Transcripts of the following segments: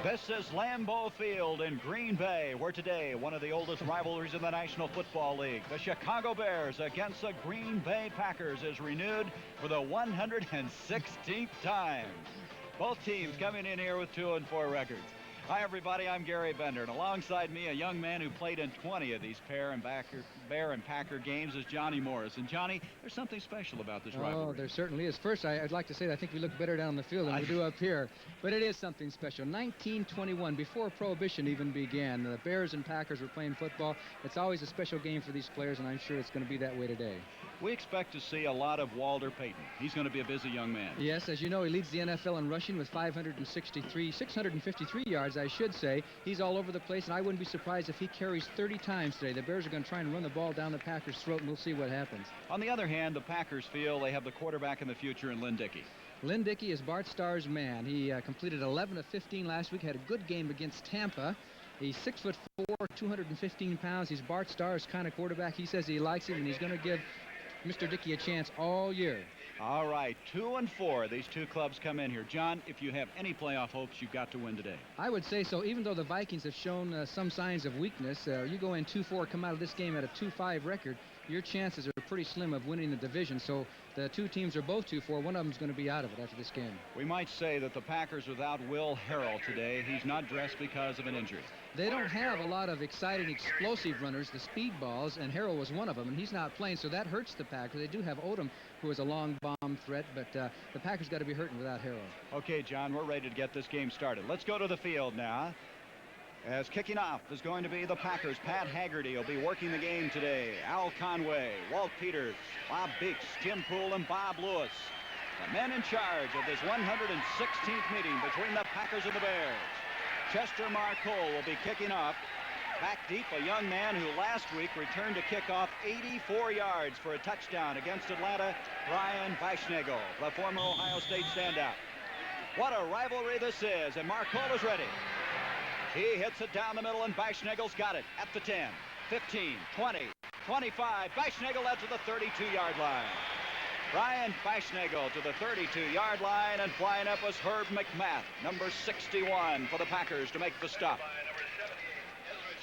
This is Lambeau Field in Green Bay, where today one of the oldest rivalries in the National Football League, the Chicago Bears against the Green Bay Packers, is renewed for the 116th time. Both teams coming in here with 2-4 records. Hi, everybody. I'm Gary Bender, and alongside me, a young man who played in 20 of these Bear and Packer games is Johnny Morris. And, Johnny, there's something special about this rivalry. Oh, there certainly is. First, I'd like to say that I think we look better down the field than we do up here. But it is something special. 1921, before Prohibition even began, the Bears and Packers were playing football. It's always a special game for these players, and I'm sure it's going to be that way today. We expect to see a lot of Walter Payton. He's going to be a busy young man. Yes, as you know, he leads the NFL in rushing with 653 yards, I should say. He's all over the place, and I wouldn't be surprised if he carries 30 times today. The Bears are going to try and run the ball down the Packers' throat, and we'll see what happens. On the other hand, the Packers feel they have the quarterback in the future in Lynn Dickey. Lynn Dickey is Bart Starr's man. He completed 11 of 15 last week, had a good game against Tampa. He's 6'4", 215 pounds. He's Bart Starr's kind of quarterback. He says he likes him, and he's going to give Mr. Dickey a chance all year. All right, 2-4. These two clubs come in here. John, if you have any playoff hopes, you've got to win today. I would say so. Even though the Vikings have shown some signs of weakness, you go in 2-4, come out of this game at a 2-5 record, your chances are pretty slim of winning the division. So the two teams are both 2-4. One of them is going to be out of it after this game. We might say that the Packers without Will Harrell today. He's not dressed because of an injury. They don't have a lot of exciting, explosive runners, the speedballs, and Harrell was one of them, and he's not playing, so that hurts the Packers. They do have Odom, who is a long bomb threat, but the Packers got to be hurting without Harrell. Okay, John, we're ready to get this game started. Let's go to the field now. As kicking off is going to be the Packers. Pat Haggerty will be working the game today. Al Conway, Walt Peters, Bob Beeks, Jim Poole, and Bob Lewis. The men in charge of this 116th meeting between the Packers and the Bears. Chester Marcole will be kicking off. Back deep, a young man who last week returned to kick off 84 yards for a touchdown against Atlanta, Brian Weischnagel, the former Ohio State standout. What a rivalry this is, and Marcole is ready. He hits it down the middle, and Weischnagel's got it at the 10, 15, 20, 25. Weischnagel out to the 32-yard line. Brian Weischnagel to the 32-yard line, and flying up was Herb McMath, number 61 for the Packers to make the stop.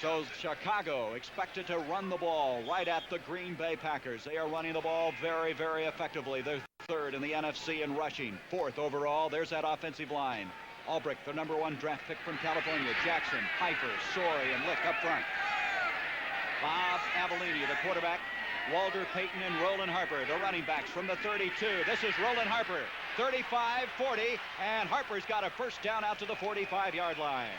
So Chicago expected to run the ball right at the Green Bay Packers. They are running the ball very, very effectively. They're third in the NFC in rushing, fourth overall. There's that offensive line. Albrecht, the number 1 draft pick from California. Jackson, Pfeiffer, Sorey, and Lick up front. Bob Avellini, the quarterback. Walter Payton and Roland Harper, the running backs from the 32. This is Roland Harper, 35, 40, and Harper's got a first down out to the 45-yard line.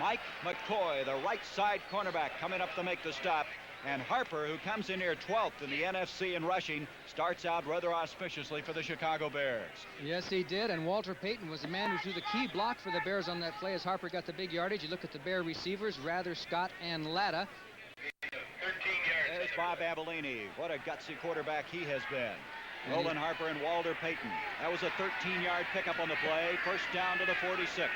Mike McCoy, the right side cornerback, coming up to make the stop. And Harper, who comes in here 12th in the NFC in rushing, starts out rather auspiciously for the Chicago Bears. Yes, he did, and Walter Payton was the man who threw the key block for the Bears on that play as Harper got the big yardage. You look at the Bear receivers, Rather, Scott, and Latta. 13 yards. There's Bob Avellini. What a gutsy quarterback he has been. Roland Harper and Walter Payton. That was a 13-yard pickup on the play. First down to the 46.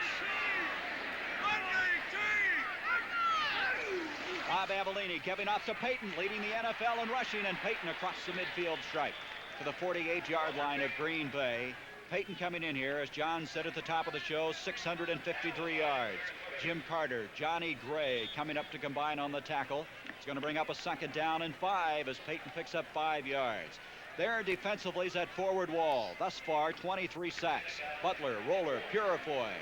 Bob Avellini giving off to Payton, leading the NFL in rushing, and Payton across the midfield stripe to the 48-yard line of Green Bay. Payton coming in here, as John said at the top of the show, 653 yards. Jim Carter, Johnny Gray coming up to combine on the tackle. It's going to bring up a second down and 5 as Payton picks up 5 yards. There defensively is that forward wall. Thus far, 23 sacks. Butler, Roller, Purifoy.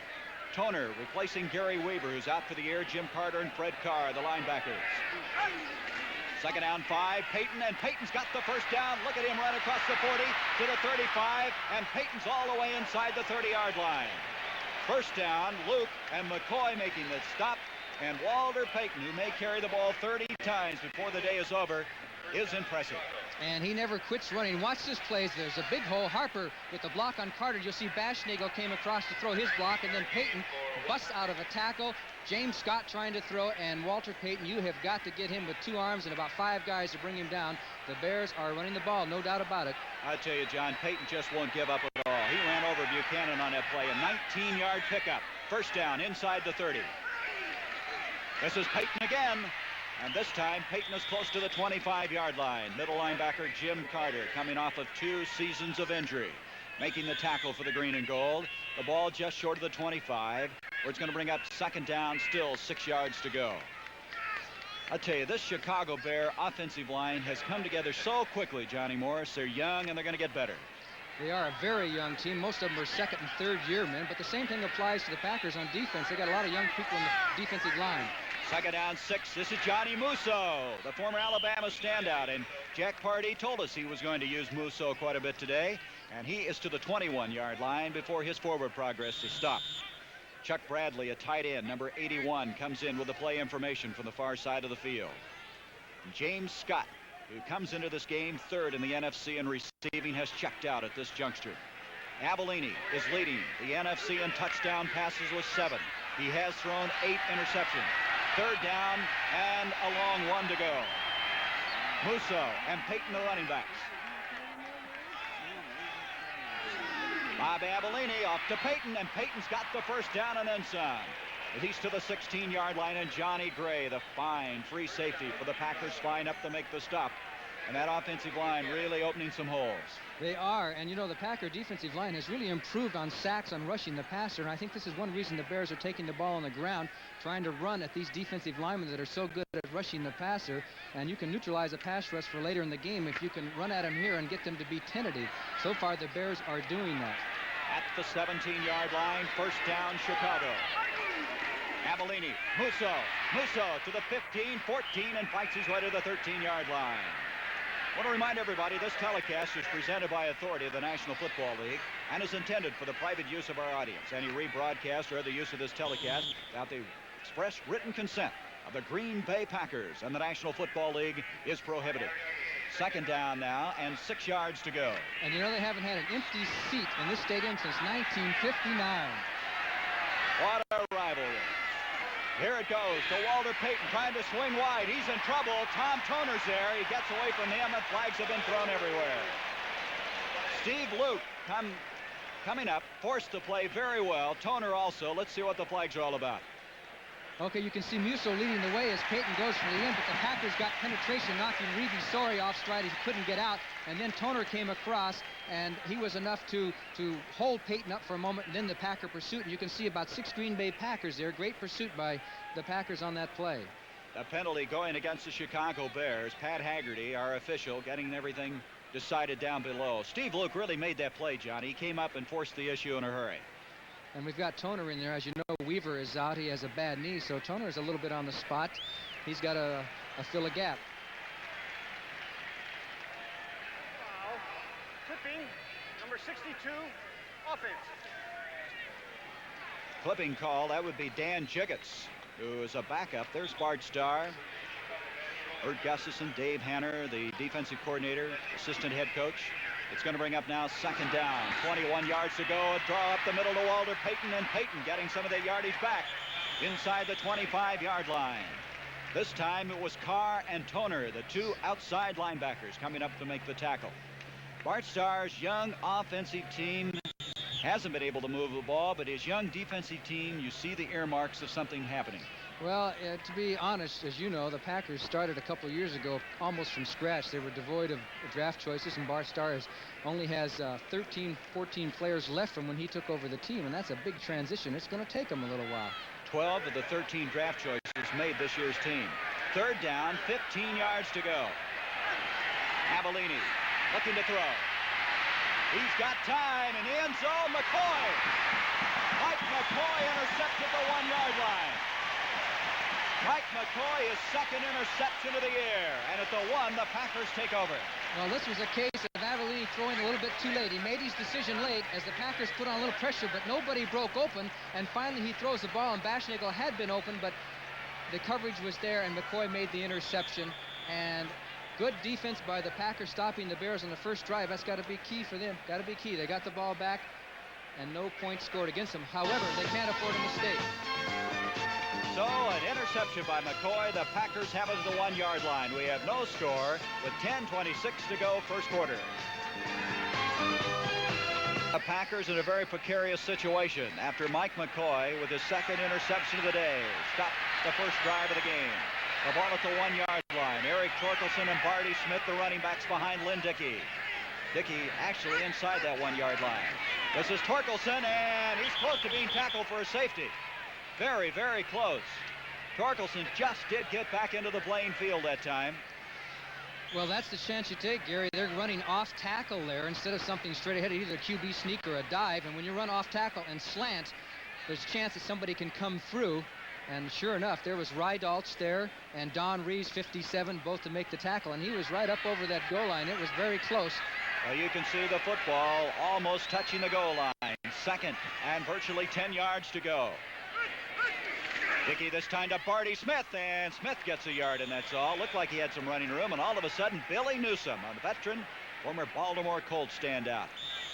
Toner replacing Gary Weaver, who's out for the year. Jim Carter and Fred Carr, the linebackers. Second down, 5. Payton, and Payton's got the first down. Look at him run across the 40 to the 35, and Payton's all the way inside the 30-yard line. First down, Luke and McCoy making the stop, and Walter Payton, who may carry the ball 30 times before the day is over, is impressive. And he never quits running. Watch this play. There's a big hole. Harper with the block on Carter. You'll see Weischnagel came across to throw his block, and then Payton busts out of a tackle. James Scott trying to throw, and Walter Payton, you have got to get him with 2 arms and about 5 guys to bring him down. The Bears are running the ball, no doubt about it. I tell you, John, Payton just won't give up at all. He ran over Buchanan on that play. A 19-yard pickup. First down inside the 30. This is Payton again. And this time, Payton is close to the 25-yard line. Middle linebacker Jim Carter coming off of 2 seasons of injury. making the tackle for the green and gold. The ball just short of the 25, where it's going to bring up second down, still 6 yards to go. I'll tell you, this Chicago Bear offensive line has come together so quickly, Johnny Morris. They're young, and they're going to get better. They are a very young team. Most of them are second and third year men, but the same thing applies to the Packers on defense. They got a lot of young people in the defensive line. Second down, 6. This is Johnny Musso, the former Alabama standout. And Jack Pardee told us he was going to use Musso quite a bit today. And he is to the 21-yard line before his forward progress is stopped. Chuck Bradley, a tight end, number 81, comes in with the play information from the far side of the field. James Scott, who comes into this game third in the NFC in receiving, has checked out at this juncture. Avellini is leading the NFC in touchdown passes with 7. He has thrown 8 interceptions. Third down and a long one to go. Musso and Payton, the running backs. Bob Avellini off to Payton, and Payton's got the first down and then some. He's to the 16-yard line, and Johnny Gray, the fine free safety for the Packers, line up to make the stop. And that offensive line really opening some holes. They are, and you know, the Packer defensive line has really improved on sacks on rushing the passer, and I think this is one reason the Bears are taking the ball on the ground, trying to run at these defensive linemen that are so good at rushing the passer. And you can neutralize a pass rush for later in the game if you can run at them here and get them to be tentative. So far, the Bears are doing that. At the 17-yard line, first down, Chicago. Avellini, Musso to the 15, 14, and fights his way to the 13-yard line. I want to remind everybody this telecast is presented by authority of the National Football League and is intended for the private use of our audience. Any rebroadcast or other use of this telecast without the express written consent of the Green Bay Packers and the National Football League is prohibited. Second down now and 6 yards to go. And you know, they haven't had an empty seat in this stadium since 1959. What a rivalry. Here it goes to Walter Payton trying to swing wide. He's in trouble. Tom Toner's there. He gets away from him, and flags have been thrown everywhere. Steve Luke coming up, forced the play very well. Toner also. Let's see what the flags are all about. Okay, you can see Musso leading the way as Payton goes for the end, but the Packers got penetration, knocking Reeve Sori off stride. He couldn't get out, and then Toner came across, and he was enough to hold Payton up for a moment, and then the Packer pursuit. And you can see about 6 Green Bay Packers there. Great pursuit by the Packers on that play. The penalty going against the Chicago Bears. Pat Haggerty, our official, getting everything decided down below. Steve Luke really made that play, Johnny. He came up and forced the issue in a hurry. And we've got Toner in there. As you know, Weaver is out. He has a bad knee, so Toner is a little bit on the spot. He's got to fill a gap. Foul. Clipping, number 62, offense. Clipping call, that would be Dan Jiggets, who is a backup. There's Bart Starr, Ert Gustafson, Dave Hanner, the defensive coordinator, assistant head coach. It's going to bring up now second down. 21 yards to go. A draw up the middle to Walter Payton, and Payton getting some of that yardage back inside the 25-yard line. This time it was Carr and Toner, the 2 outside linebackers, coming up to make the tackle. Bart Starr's young offensive team hasn't been able to move the ball, but his young defensive team, you see the earmarks of something happening. Well, to be honest, as you know, the Packers started a couple years ago almost from scratch. They were devoid of draft choices, and Bart Starr only has 13, 14 players left from when he took over the team, and that's a big transition. It's going to take him a little while. 12 of the 13 draft choices made this year's team. Third down, 15 yards to go. Avellini looking to throw. He's got time in the end zone. McCoy. Mike McCoy intercepted the 1-yard line. Mike McCoy, his second interception of the year. And at the 1, the Packers take over. Well, this was a case of Avellini throwing a little bit too late. He made his decision late as the Packers put on a little pressure, but nobody broke open. And finally, he throws the ball, and Bashnickel had been open, but the coverage was there, and McCoy made the interception. And good defense by the Packers stopping the Bears on the first drive. That's got to be key for them. Got to be key. They got the ball back, and no points scored against them. However, they can't afford a mistake. So an interception by McCoy. The Packers have it at the 1-yard line. We have no score with 10:26 to go first quarter. The Packers in a very precarious situation after Mike McCoy with his second interception of the day stopped the first drive of the game. The ball at the 1-yard line. Eric Torkelson and Barty Smith, the running backs behind Lynn Dickey. Dickey actually inside that 1-yard line. This is Torkelson, and he's close to being tackled for a safety. Very, very close. Torkelson just did get back into the playing field that time. Well, that's the chance you take, Gary. They're running off tackle there instead of something straight ahead, either a QB sneak or a dive. And when you run off tackle and slant, there's a chance that somebody can come through. And sure enough, there was Rydalch there and Don Reeves, 57, both to make the tackle. And he was right up over that goal line. It was very close. Well, you can see the football almost touching the goal line. Second and virtually 10 yards to go. Dickey this time to Barty Smith, and Smith gets a yard, and that's all. Looked like he had some running room, and all of a sudden, Billy Newsome, a veteran, former Baltimore Colts standout,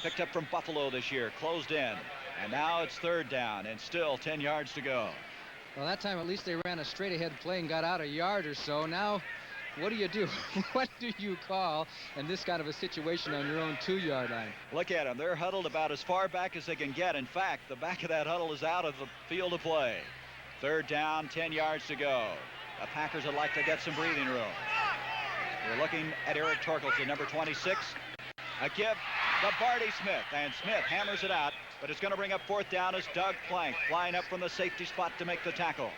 picked up from Buffalo this year, closed in, and now it's third down, and still 10 yards to go. Well, that time at least they ran a straight-ahead play and got out a yard or so. Now, what do you do? What do you call in this kind of a situation on your own 2-yard line? Look at them. They're huddled about as far back as they can get. In fact, the back of that huddle is out of the field of play. Third down, 10 yards to go. The Packers would like to get some breathing room. We're looking at Eric Torkelson, number 26. A give to Barty Smith, and Smith hammers it out, but it's going to bring up fourth down as Doug Plank flying up from the safety spot to make the tackle.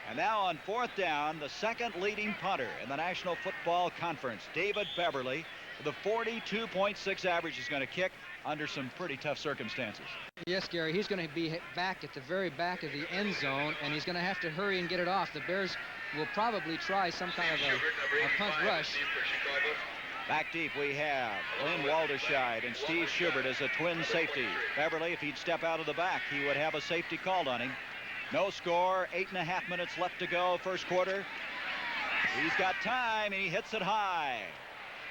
And now on fourth down, the second leading punter in the National Football Conference, David Beverly, with a 42.6 average, is going to kick under some pretty tough circumstances. Yes, Gary, he's going to be back at the very back of the end zone, and he's going to have to hurry and get it off. The Bears will probably try some kind of a punt rush. Back deep we have Lynn Walderscheid and Steve Schubert as a twin safety. Beverly, if he'd step out of the back, he would have a safety called on him. No score, 8.5 minutes left to go, first quarter. He's got time, and he hits it high.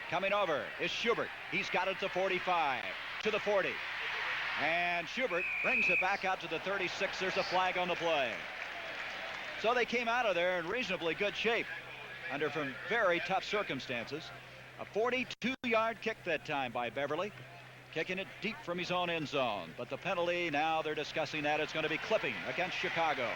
Coming over is Schubert. He's got it to 45, to the 40. And Schubert brings it back out to the 36. There's a flag on the play. So they came out of there in reasonably good shape under some very tough circumstances. A 42-yard kick that time by Beverly, kicking it deep from his own end zone. But the penalty, now they're discussing that, it's going to be clipping against Chicago.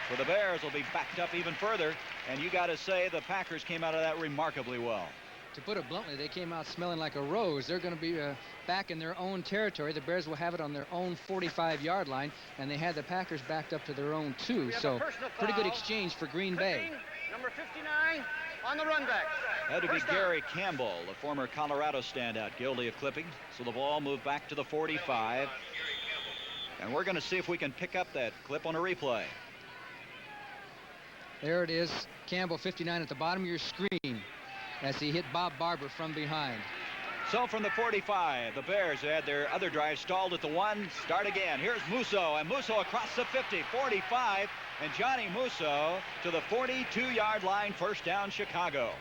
For the Bears, will be backed up even further. And you got to say the Packers came out of that remarkably well. To put it bluntly, they came out smelling like a rose. They're going to be back in their own territory. The Bears will have it on their own 45-yard line, and they had the Packers backed up to their own 2. So pretty good exchange for Green Bay. Number 59 on the run back. Had to be Gary Campbell, the former Colorado standout, guilty of clipping. So the ball moved back to the 45. And we're going to see if we can pick up that clip on a replay. There it is. Campbell, 59 at the bottom of your screen, as he hit Bob Barber from behind. So from the 45, the Bears had their other drive stalled at the 1. Start again. Here's Musso, and Musso across the 50, 45, and Johnny Musso to the 42-yard line, first down, Chicago.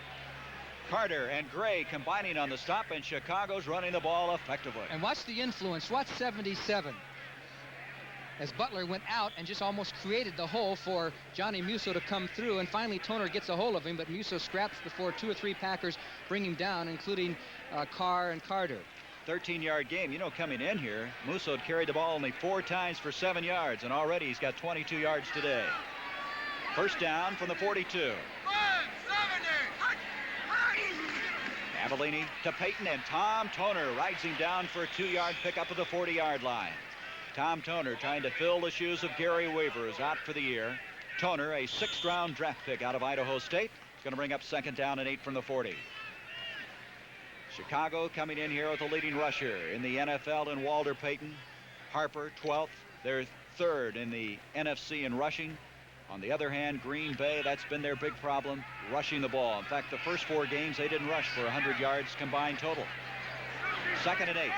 Carter and Gray combining on the stop, and Chicago's running the ball effectively. And watch the influence. Watch 77. As Butler went out and just almost created the hole for Johnny Musso to come through, and finally Toner gets a hold of him, but Musso scraps before 2 or 3 Packers bring him down, including Carr and Carter. 13-yard game. You know, coming in here, Musso had carried the ball only 4 times for 7 yards, and already he's got 22 yards today. First down from the 42. Avellini to Payton, and Tom Toner rides him down for a 2-yard pickup of the 40-yard line. Tom Toner trying to fill the shoes of Gary Weaver, who's out for the year. Toner, a 6th-round draft pick out of Idaho State, is going to bring up second down and 8 from the 40. Chicago coming in here with a leading rusher in the NFL in Walter Payton. Harper, 12th. They're 3rd in the NFC in rushing. On the other hand, Green Bay, that's been their big problem, rushing the ball. In fact, the first 4 games, they didn't rush for 100 yards combined total. Second and 8.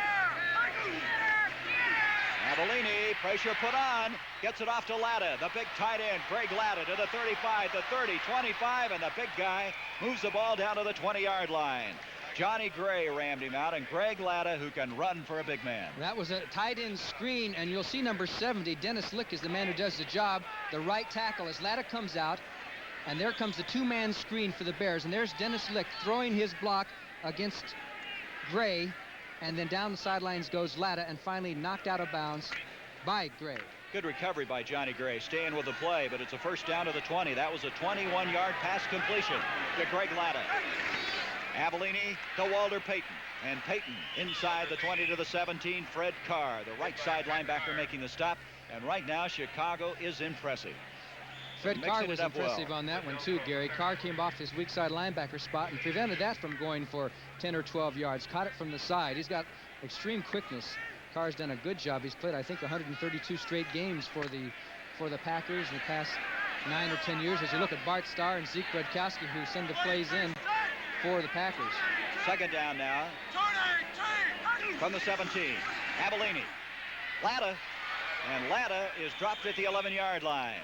Avellini, pressure put on, gets it off to Latta, the big tight end, Greg Latta, to the 35, the 30, 25, and the big guy moves the ball down to the 20-yard line. Johnny Gray rammed him out, and Greg Latta, who can run for a big man. That was a tight end screen, and you'll see number 70, Dennis Lick, is the man who does the job. The right tackle as Latta comes out, and there comes the 2-man screen for the Bears, and there's Dennis Lick throwing his block against Gray. And then down the sidelines goes Latta, and finally knocked out of bounds by Gray. Good recovery by Johnny Gray, staying with the play, but it's a first down to the 20. That was a 21-yard pass completion to Greg Latta. Avellini to Walter Payton. And Payton inside the 20 to the 17. Fred Carr, the right side linebacker, making the stop. And right now, Chicago is impressive. Fred Carr was impressive on that one, too, Gary. Carr came off his weak side linebacker spot and prevented that from going for 10 or 12 yards. Caught it from the side. He's got extreme quickness. Carr's done a good job. He's played, I think, 132 straight games for the Packers in the past 9 or 10 years. As you look at Bart Starr and Zeke Brodkowski, who send the plays in for the Packers. Second down now from the 17. Avellini. Latta. And Latta is dropped at the 11-yard line.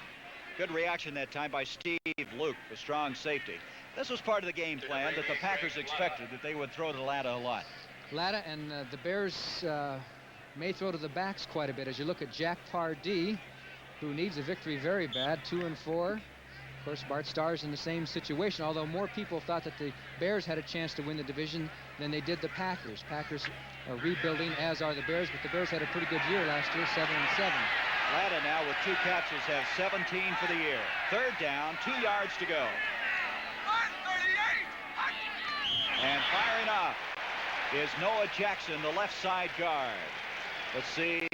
Good reaction that time by Steve Luke, the strong safety. This was part of the game plan that the Packers expected, that they would throw to Latta a lot. Latta and the Bears may throw to the backs quite a bit. As you look at Jack Pardee, who needs a victory very bad, 2-4. Of course, Bart Starr's in the same situation, although more people thought that the Bears had a chance to win the division than they did the Packers. Packers are rebuilding, as are the Bears, but the Bears had a pretty good year last year, 7-7. Latta now with 2 catches has 17 for the year. Third down, 2 yards to go. And firing off is Noah Jackson, the left side guard. Let's see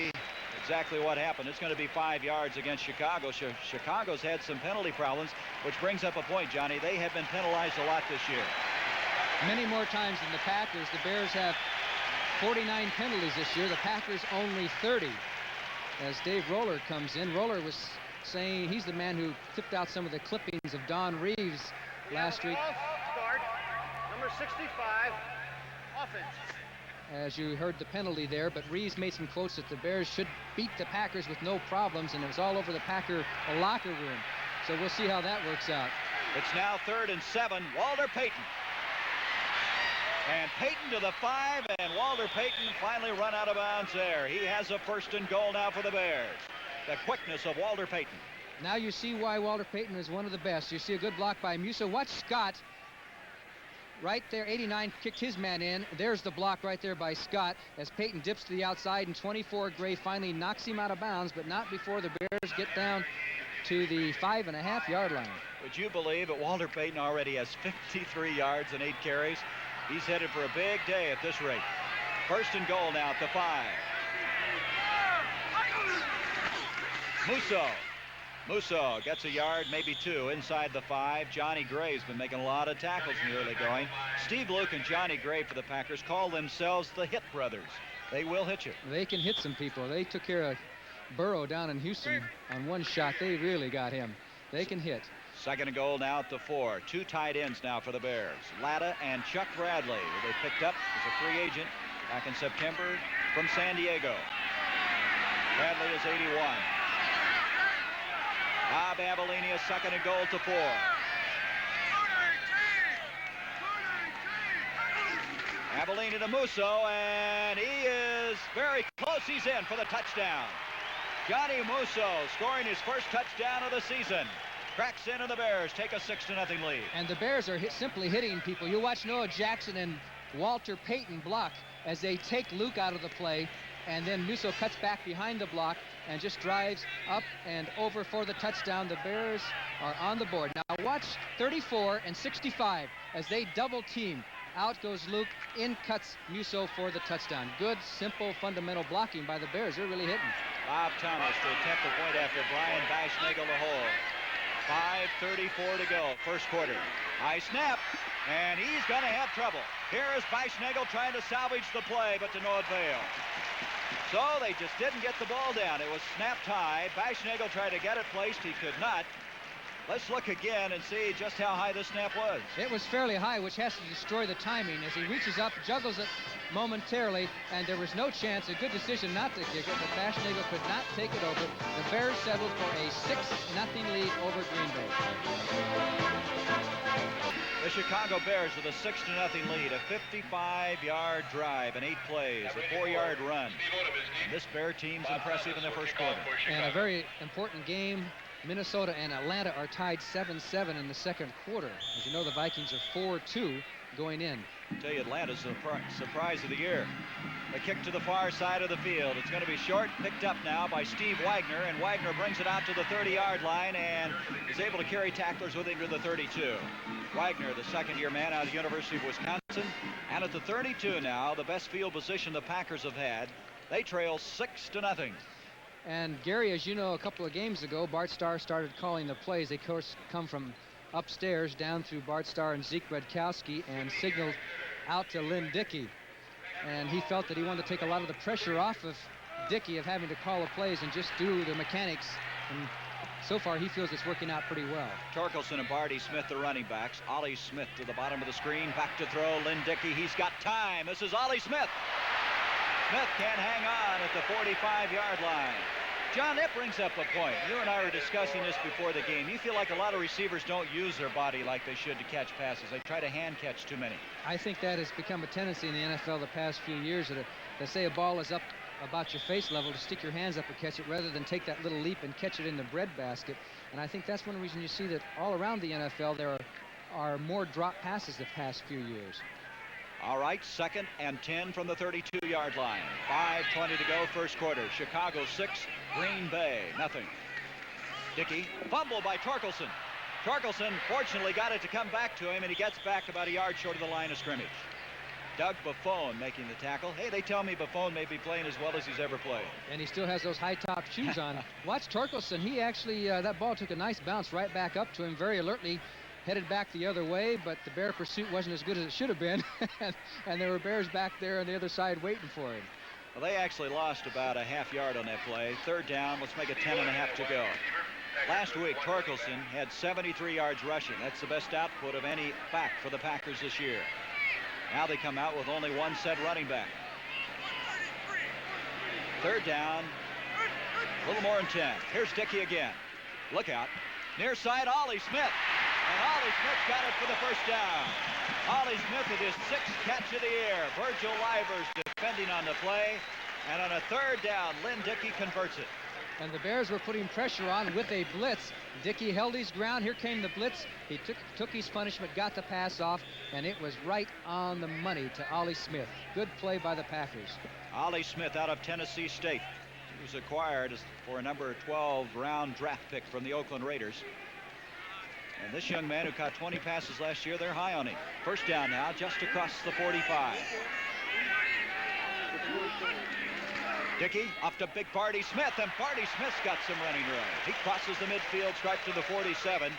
exactly what happened. It's going to be 5 yards against Chicago. Chicago's had some penalty problems, which brings up a point, Johnny. They have been penalized a lot this year. Many more times than the Packers. The Bears have 49 penalties this year. The Packers only 30. As Dave Roller comes in, Roller was saying he's the man who clipped out some of the clippings of Don Reeves last week. Start. Number 65. Offense. As you heard the penalty there, but Reeves made some quotes that the Bears should beat the Packers with no problems, and it was all over the Packer locker room. So we'll see how that works out. It's now 3rd and 7. Walter Payton. And Payton to the 5, and Walter Payton finally run out of bounds there. He has a 1st and goal now for the Bears. The quickness of Walter Payton. Now you see why Walter Payton is one of the best. You see a good block by Musso. Watch Scott. Right there, 89 kicked his man in. There's the block right there by Scott as Payton dips to the outside, and 24 Gray finally knocks him out of bounds, but not before the Bears get down to the 5.5-yard line. Would you believe that Walter Payton already has 53 yards and 8 carries? He's headed for a big day at this rate. 1st and goal now at the 5. Musso gets a yard, maybe 2, inside the 5. Johnny Gray's been making a lot of tackles in the early going. Steve Luke and Johnny Gray for the Packers call themselves the Hit Brothers. They will hit you. They can hit some people. They took care of Burrow down in Houston on one shot. They really got him. They can hit. 2nd and goal now at the 4. 2 tight ends now for the Bears. Latta and Chuck Bradley, who they picked up as a free agent back in September from San Diego. Bradley is 81. Bob Avellini, a 2nd and goal to 4. Avellini to Musso, and he is very close. He's in for the touchdown. Johnny Musso scoring his 1st touchdown of the season. Cracks in, and the Bears take a 6-0 lead. And the Bears are simply hitting people. You watch Noah Jackson and Walter Payton block as they take Luke out of the play, and then Musso cuts back behind the block and just drives up and over for the touchdown. The Bears are on the board. Now watch 34 and 65 as they double team. Out goes Luke, in cuts Musso for the touchdown. Good, simple, fundamental blocking by the Bears. They're really hitting. Bob Thomas to attempt the point after Brian Baschnagel the hole. 5:34 to go, 1st quarter. High snap, and he's going to have trouble. Here is Baschnagel trying to salvage the play, but to no avail. So they just didn't get the ball down. It was snapped high. Baschnagel tried to get it placed. He could not. Let's look again and see just how high the snap was. It was fairly high, which has to destroy the timing as he reaches up, juggles it momentarily, and there was no chance. A good decision not to kick it, but Baschnagel could not take it over. The Bears settled for a 6-0 lead over Green Bay. The Chicago Bears with a 6-0 lead, a 55-yard drive in 8 plays, a 4-yard run. And this Bear team's impressive in the 1st quarter. And a very important game. Minnesota and Atlanta are tied 7-7 in the 2nd quarter. As you know, the Vikings are 4-2 going in. I tell you, Atlanta's the surprise of the year. A kick to the far side of the field. It's going to be short, picked up now by Steve Wagner, and Wagner brings it out to the 30-yard line and is able to carry tacklers with him to the 32. Wagner, the 2nd-year man out of the University of Wisconsin. And at the 32 now, the best field position the Packers have had. They trail 6-0. And Gary, as you know, a couple of games ago, Bart Starr started calling the plays. They, of course, come from upstairs down through Bart Starr and Zeke Redkowski and signaled out to Lynn Dickey. And he felt that he wanted to take a lot of the pressure off of Dickey of having to call the plays and just do the mechanics. And so far, he feels it's working out pretty well. Torkelson and Barty Smith, the running backs. Ollie Smith to the bottom of the screen. Back to throw. Lynn Dickey. He's got time. This is Ollie Smith. Smith can't hang on at the 45-yard line. John, that brings up a point. You and I were discussing this before the game. You feel like a lot of receivers don't use their body like they should to catch passes. They try to hand catch too many. I think that has become a tendency in the NFL the past few years. That say a ball is up about your face level, to stick your hands up and catch it rather than take that little leap and catch it in the breadbasket. And I think that's one reason you see that all around the NFL there are more drop passes the past few years. All right, 2nd and 10 from the 32-yard line. 5:20 to go, first quarter. Chicago 6, Green Bay nothing. Dickey, fumble by Torkelson. Torkelson fortunately got it to come back to him, and he gets back about a yard short of the line of scrimmage. Doug Buffone making the tackle. Hey, they tell me Buffone may be playing as well as he's ever played. And he still has those high-top shoes on. Watch Torkelson. He actually, that ball took a nice bounce right back up to him, very alertly headed back the other way, but the Bear pursuit wasn't as good as it should have been. and there were Bears back there on the other side waiting for him. Well, they actually lost about a half yard on that play. 3rd down, let's make it 10.5 to go. Last week, Torkelson had 73 yards rushing. That's the best output of any back for the Packers this year. Now they come out with only one set running back. 3rd down, a little more than 10. Here's Dickey again. Look out. Near side, Ollie Smith. And Ollie Smith got it for the first down. Ollie Smith with his 6th catch of the year. Virgil Livers defending on the play. And on a 3rd down, Lynn Dickey converts it. And the Bears were putting pressure on with a blitz. Dickey held his ground. Here came the blitz. He took his punishment, got the pass off, and it was right on the money to Ollie Smith. Good play by the Packers. Ollie Smith out of Tennessee State. He was acquired for a number 12 round draft pick from the Oakland Raiders. And this young man who caught 20 passes last year, they're high on him. 1st down now, just across the 45. Dickey off to big Barty Smith, and Barty Smith's got some running room. He crosses the midfield stripe to the 47.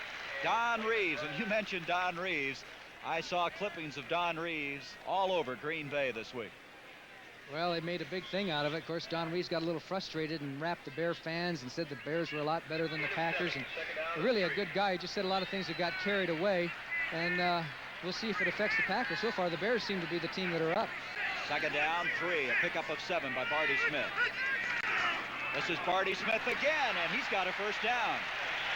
Don Reeves, and you mentioned Don Reeves. I saw clippings of Don Reeves all over Green Bay this week. Well, they made a big thing out of it. Of course, Don Reeves got a little frustrated and rapped the Bear fans and said the Bears were a lot better than the Packers. And really a good guy. He just said a lot of things that got carried away. And we'll see if it affects the Packers. So far, the Bears seem to be the team that are up. 2nd down, 3. A pickup of 7 by Barty Smith. This is Barty Smith again, and he's got a 1st down.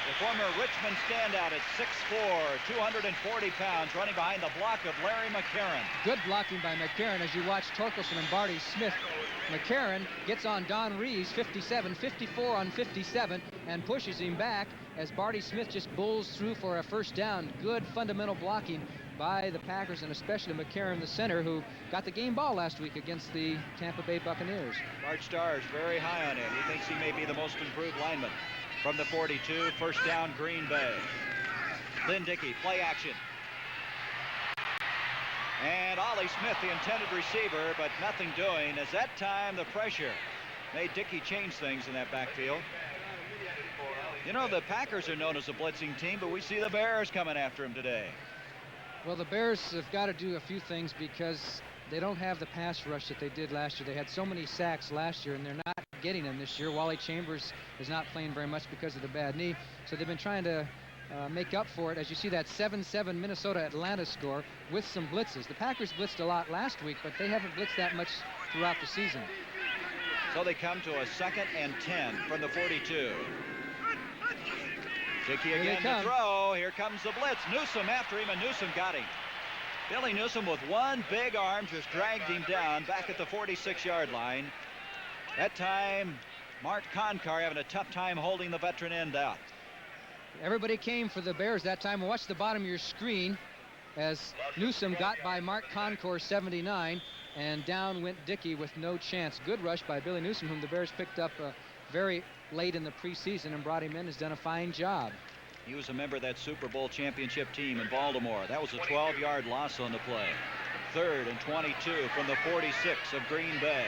The former Richmond standout at 6'4", 240 pounds, running behind the block of Larry McCarron. Good blocking by McCarron as you watch Torkelson and Barty Smith. McCarron gets on Don Reeves, 57, 54 on 57, and pushes him back as Barty Smith just bulls through for a 1st down. Good fundamental blocking by the Packers, and especially McCarron, the center, who got the game ball last week against the Tampa Bay Buccaneers. Bart Starr is very high on him. He thinks he may be the most improved lineman. From the 42, 1st down, Green Bay. Lynn Dickey, play action. And Ollie Smith, the intended receiver, but nothing doing, as that time the pressure made Dickey change things in that backfield. You know, the Packers are known as a blitzing team, but we see the Bears coming after him today. Well, the Bears have got to do a few things because they don't have the pass rush that they did last year. They had so many sacks last year, and they're not getting them this year. Wally Chambers is not playing very much because of the bad knee, so they've been trying to make up for it. As you see that 7-7 Minnesota-Atlanta score with some blitzes. The Packers blitzed a lot last week, but they haven't blitzed that much throughout the season. So they come to a 2nd and 10 from the 42. Dickey again to throw. Here comes the blitz. Newsom after him, and Newsom got him. Billy Newsom with one big arm just dragged him down back at the 46-yard line. That time, Mark Concar having a tough time holding the veteran end out. Everybody came for the Bears that time. Watch the bottom of your screen as Newsom got by Mark Concar, 79, and down went Dickey with no chance. Good rush by Billy Newsom, whom the Bears picked up very late in the preseason and brought him in. Has done a fine job. He was a member of that Super Bowl championship team in Baltimore. That was a 12-yard loss on the play. 3rd and 22 from the 46 of Green Bay.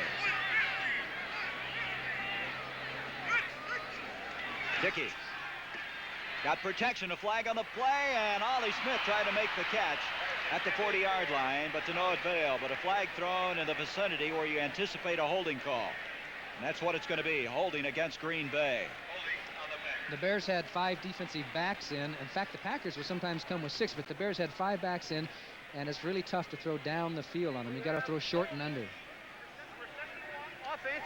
Dickey got protection, a flag on the play, and Ollie Smith tried to make the catch at the 40-yard line, but to no avail. But a flag thrown in the vicinity where you anticipate a holding call. And that's what it's going to be, holding against Green Bay. The Bears had 5 defensive backs in. In fact, the Packers will sometimes come with 6, but the Bears had 5 backs in, and it's really tough to throw down the field on them. You got to throw short and under. Offense,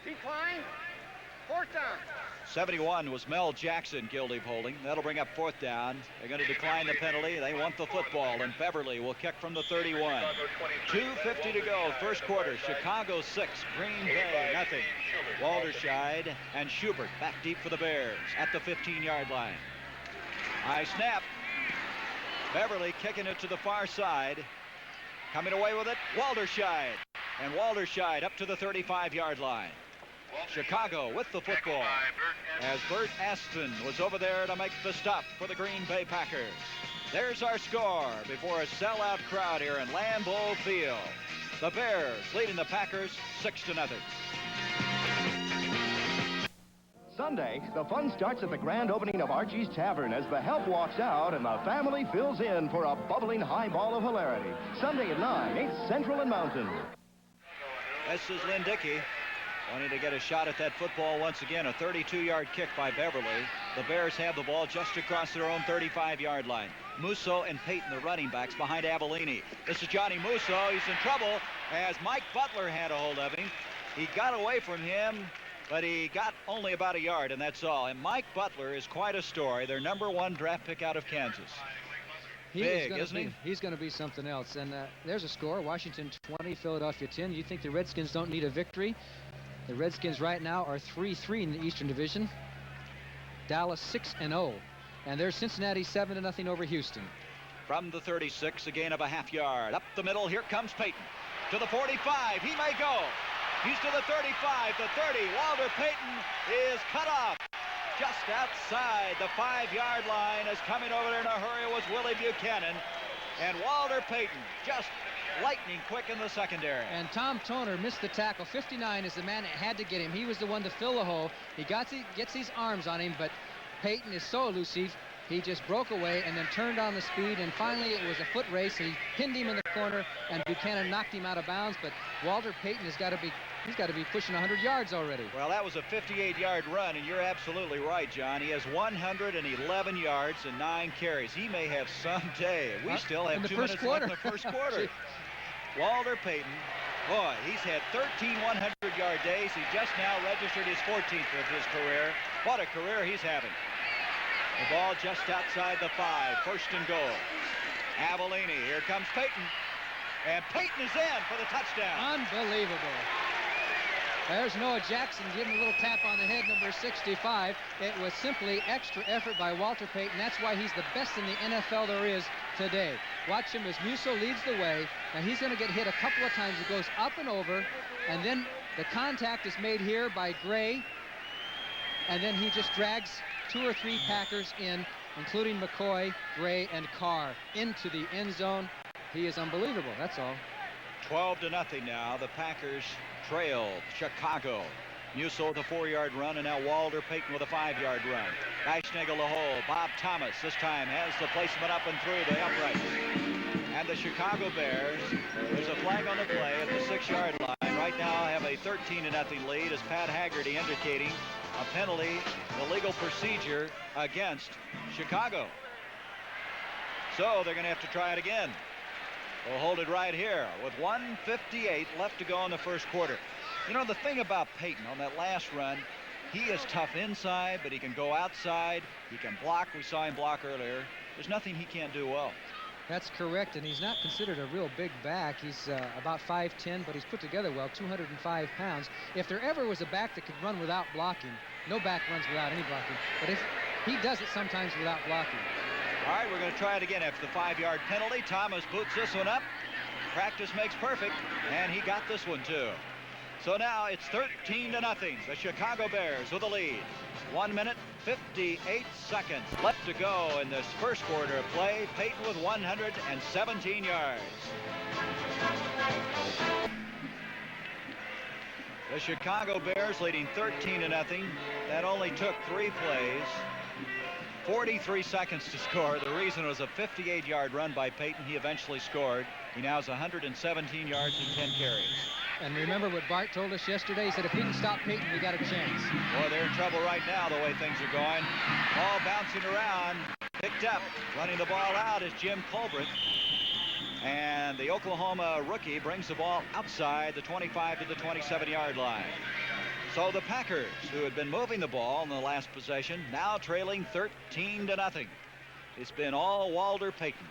decline, 4th down. 71 was Mel Jackson guilty of holding. That'll bring up 4th down. They're going to decline the penalty. They want the football, and Beverly will kick from the 31. 2:50 to go, first quarter. Chicago 6, Green Bay nothing. Walderscheid and Schubert back deep for the Bears at the 15-yard line. High snap. Beverly kicking it to the far side. Coming away with it, Walderscheid. And Walderscheid up to the 35-yard line. Chicago with the football as Bert Aston was over there to make the stop for the Green Bay Packers. There's our score before a sellout crowd here in Lambeau Field. The Bears leading the Packers 6-0. Sunday, the fun starts at the grand opening of Archie's Tavern as the help walks out and the family fills in for a bubbling highball of hilarity. Sunday at 9, 8th Central and Mountain. This is Lynn Dickey. Wanting to get a shot at that football once again. A 32-yard kick by Beverly. The Bears have the ball just across their own 35-yard line. Musso and Payton, the running backs, behind Avellini. This is Johnny Musso. He's in trouble as Mike Butler had a hold of him. He got away from him, but he got only about a yard, and that's all. And Mike Butler is quite a story. Their #1 draft pick out of Kansas. Big, isn't he? He's going to be something else. And there's a score. Washington 20, Philadelphia 10. You think the Redskins don't need a victory? The Redskins right now are 3-3 in the Eastern Division. Dallas 6-0. And there's Cincinnati 7-0 over Houston. From the 36, a gain of a half yard. Up the middle, here comes Payton. To the 45, he may go. He's to the 35, the 30. Walter Payton is cut off. Just outside the 5-yard line, is coming over there in a hurry was Willie Buchanan. And Walter Payton just lightning quick in the secondary. And Tom Toner missed the tackle. 59 is the man that had to get him. He was the one to fill the hole. He gets these arms on him, but Payton is so elusive. He just broke away and then turned on the speed, and finally it was a foot race. He pinned him in the corner, and Buchanan knocked him out of bounds. But Walter Payton has got to be pushing 100 yards already. Well, that was a 58-yard run, and you're absolutely right, John. He has 111 yards and 9 carries. He may have some day. We still have 2 minutes left in the first quarter. Walter Payton, boy, he's had 13 100-yard days. He just now registered his 14th of his career. What a career he's having. The ball just outside the 5, first and goal. Avellini, here comes Payton. And Payton is in for the touchdown. Unbelievable. There's Noah Jackson giving a little tap on the head, number 65. It was simply extra effort by Walter Payton. That's why he's the best in the NFL there is today. Watch him as Musso leads the way. Now he's going to get hit a couple of times. He goes up and over, and then the contact is made here by Gray, and then he just drags 2 or 3 Packers in, including McCoy, Gray, and Carr, into the end zone. He is unbelievable, that's all. 12-0 now. The Packers trail Chicago. Musso with a 4-yard run, and now Walter Payton with a 5-yard run. Geishnagel the hole. Bob Thomas this time has the placement up and through the upright. And the Chicago Bears, there's a flag on the play at the 6-yard line. Right now have a 13-0 lead, as Pat Haggerty indicating a penalty, illegal procedure against Chicago. So they're going to have to try it again. We'll hold it right here with 1:58 left to go in the first quarter. You know, the thing about Payton on that last run, he is tough inside, but he can go outside. He can block. We saw him block earlier. There's nothing he can't do well. That's correct, and he's not considered a real big back. He's about 5'10", but he's put together well, 205 pounds. If there ever was a back that could run without blocking, no back runs without any blocking, but if he does it sometimes without blocking. All right, we're going to try it again after the 5-yard penalty. Thomas boots this one up. Practice makes perfect, and he got this one too. So now it's 13-0. The Chicago Bears with the lead. 1 minute, 58 seconds left to go in this first quarter of play. Payton with 117 yards. The Chicago Bears leading 13-0. That only took 3 plays. 43 seconds to score. The reason was a 58-yard run by Payton. He eventually scored. He now has 117 yards and 10 carries. And remember what Bart told us yesterday? He said if we can stop Payton, we got a chance. Boy, they're in trouble right now the way things are going. Ball bouncing around. Picked up. Running the ball out is Jim Colbert. And the Oklahoma rookie brings the ball outside the 25 to the 27-yard line. So the Packers, who had been moving the ball in the last possession, now trailing 13-0. It's been all Walter Payton.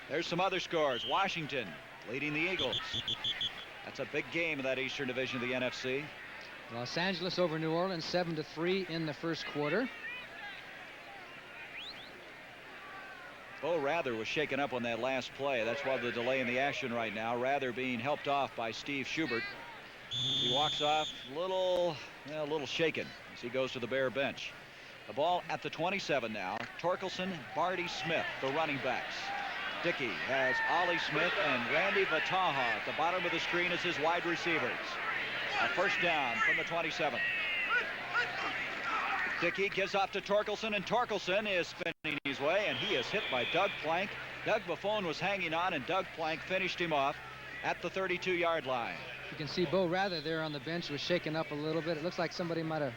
There's some other scores. Washington leading the Eagles. That's a big game in that Eastern Division of the NFC. Los Angeles over New Orleans 7-3 in the first quarter. Bo Rather was shaken up on that last play. That's why the delay in the action right now. Rather being helped off by Steve Schubert. He walks off a little shaken as he goes to the Bear bench. The ball at the 27 now. Torkelson, Barty Smith, the running backs. Dickey has Ollie Smith and Randy Vataha at the bottom of the screen as his wide receivers. A first down from the 27. Dickey gives off to Torkelson, and Torkelson is spinning his way, and he is hit by Doug Plank. Doug Buffon was hanging on, and Doug Plank finished him off at the 32-yard line. You can see Bo Rather there on the bench was shaken up a little bit. It looks like somebody might have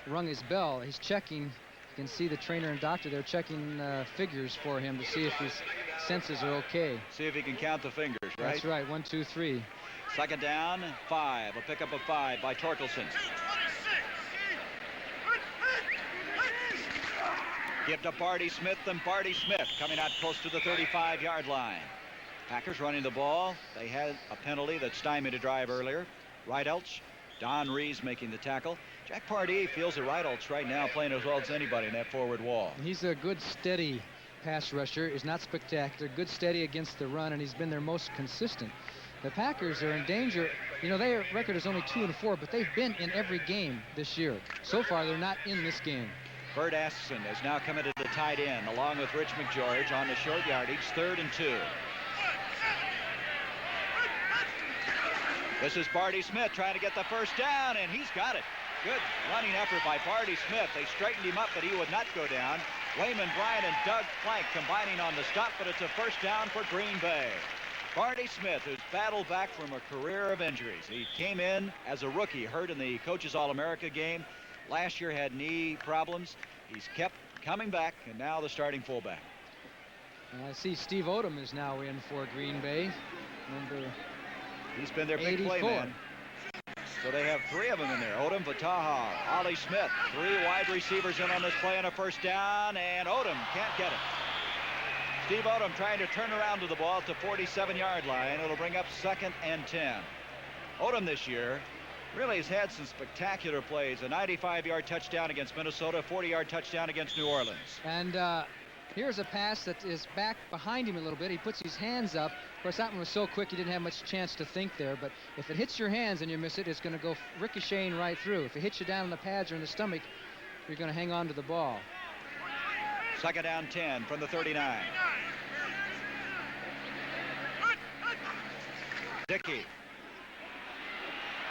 rung his bell. He's checking. You can see the trainer and doctor there checking figures for him to see if his senses are okay. See if he can count the fingers, right? That's right. 1, 2, 3. Second down, 5. A pickup of 5 by Torkelson. Give to Barty Smith, and Barty Smith coming out close to the 35-yard line. Packers running the ball. They had a penalty that stymied a drive earlier. Rideouts, Don Rees making the tackle. Jack Pardee feels the Rideouts right now playing as well as anybody in that forward wall. He's a good, steady pass rusher. He's not spectacular. Good, steady against the run, and he's been their most consistent. The Packers are in danger. You know, their record is only 2-4, but they've been in every game this year. So far, they're not in this game. Bert Askeson has now committed to tight end along with Rich McGeorge on the short yardage, 3rd and 2. This is Barty Smith trying to get the first down, and he's got it. Good running effort by Barty Smith. They straightened him up, but he would not go down. Wayman Bryant and Doug Plank combining on the stop, but it's a first down for Green Bay. Barty Smith, who's battled back from a career of injuries. He came in as a rookie, hurt in the Coaches All-America game. Last year had knee problems. He's kept coming back, and now the starting fullback. I see Steve Odom is now in for Green Bay. He's been their big 84. play man. So they have 3 of them in there. Odom, Vataha, Ollie Smith. 3 wide receivers in on this play and a first down, and Odom can't get it. Steve Odom trying to turn around to the ball at the 47-yard line. It'll bring up 2nd and 10. Odom this year really has had some spectacular plays. A 95-yard touchdown against Minnesota, 40-yard touchdown against New Orleans. And here's a pass that is back behind him a little bit. He puts his hands up. Of course, that one was so quick he didn't have much chance to think there. But if it hits your hands and you miss it, it's going to go ricocheting right through. If it hits you down in the pads or in the stomach, you're going to hang on to the ball. 2nd down 10 from the 39. Dickey.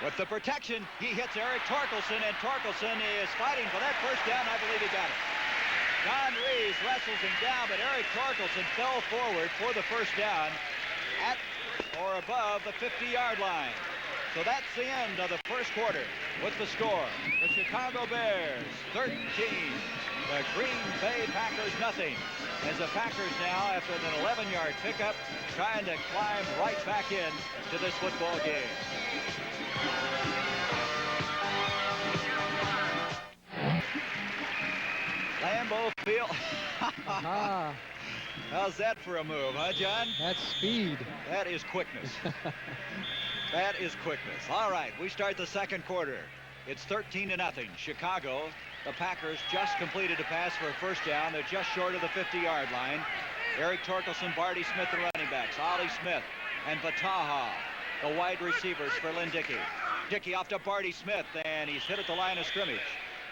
With the protection, he hits Eric Torkelson, and Torkelson is fighting for that first down. I believe he got it. Don Rees wrestles him down, but Eric Torkelson fell forward for the first down at or above the 50-yard line. So that's the end of the first quarter with the score. The Chicago Bears 13, the Green Bay Packers nothing. As the Packers now, after an 11-yard pickup, trying to climb right back in to this football game. Lambeau Field. How's that for a move, huh, John? That's speed. That is quickness. That is quickness. All right, we start the second quarter. It's 13-0. Chicago. The Packers just completed a pass for a first down. They're just short of the 50-yard line. Eric Torkelson, Barty Smith, the running backs. Ollie Smith and Vataha, the wide receivers for Lynn Dickey. Dickey off to Barty Smith, and he's hit at the line of scrimmage.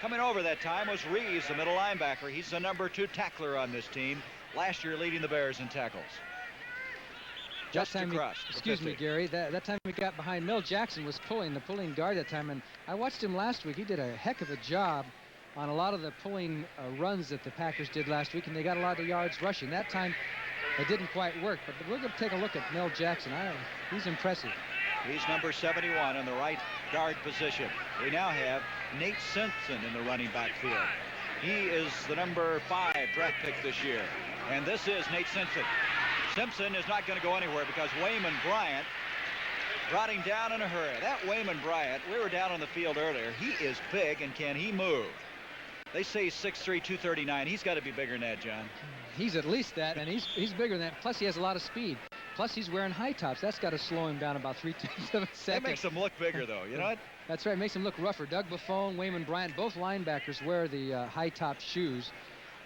Coming over that time was Rees, the middle linebacker. He's the number 2 tackler on this team. Last year leading the Bears in tackles. just time across. excuse me, Gary, that time he got behind Mel Jackson was the pulling guard that time, and I watched him last week. He did a heck of a job on a lot of the pulling runs that the Packers did last week, and they got a lot of yards rushing. That time it didn't quite work, but we're going to take a look at Mel Jackson. He's impressive. He's number 71 in the right guard position. We now have Nate Simpson in the running back field. He is the number 5 draft pick this year. And this is Nate Simpson. Simpson is not going to go anywhere because Wayman Bryant brought him down in a hurry. That Wayman Bryant, we were down on the field earlier. He is big, and can he move? They say he's 6'3", 239. He's got to be bigger than that, John. He's at least that, and he's bigger than that. Plus, he has a lot of speed. Plus, he's wearing high tops. That's got to slow him down about 3/10 of a second. That makes him look bigger, though. You know what? That's right. It makes him look rougher. Doug Buffone, Wayman Bryant, both linebackers wear the high top shoes,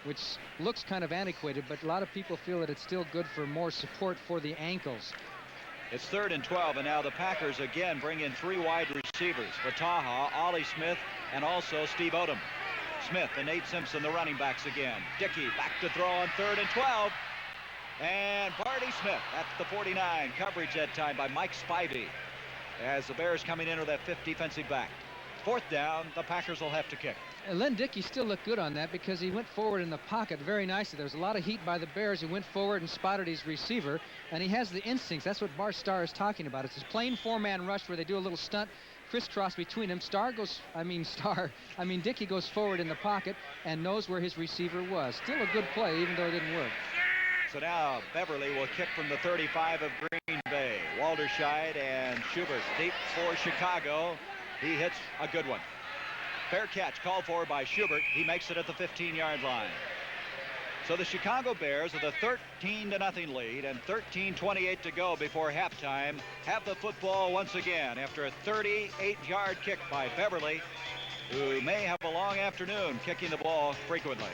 which looks kind of antiquated, but a lot of people feel that it's still good for more support for the ankles. It's 3rd and 12, and now the Packers again bring in 3 wide receivers. Vataha, Ollie Smith, and also Steve Odom. Smith and Nate Simpson, the running backs again. Dickey back to throw on 3rd and 12. And Barty Smith at the 49. Coverage that time by Mike Spivey as the Bears coming in with that 5th defensive back. 4th down, the Packers will have to kick. And Len Dickey still looked good on that because he went forward in the pocket very nicely. There was a lot of heat by the Bears. He went forward and spotted his receiver, and he has the instincts. That's what Bart Starr is talking about. It's this plain 4-man rush where they do a little stunt crisscross between them. Dickey goes forward in the pocket and knows where his receiver was. Still a good play, even though it didn't work. So now Beverly will kick from the 35 of Green Bay. Walderscheid and Schubert deep for Chicago. He hits a good one. Fair catch called for by Schubert. He makes it at the 15-yard line. So the Chicago Bears with a 13-0 lead and 13:28 to go before halftime have the football once again after a 38-yard kick by Beverly, who may have a long afternoon kicking the ball frequently.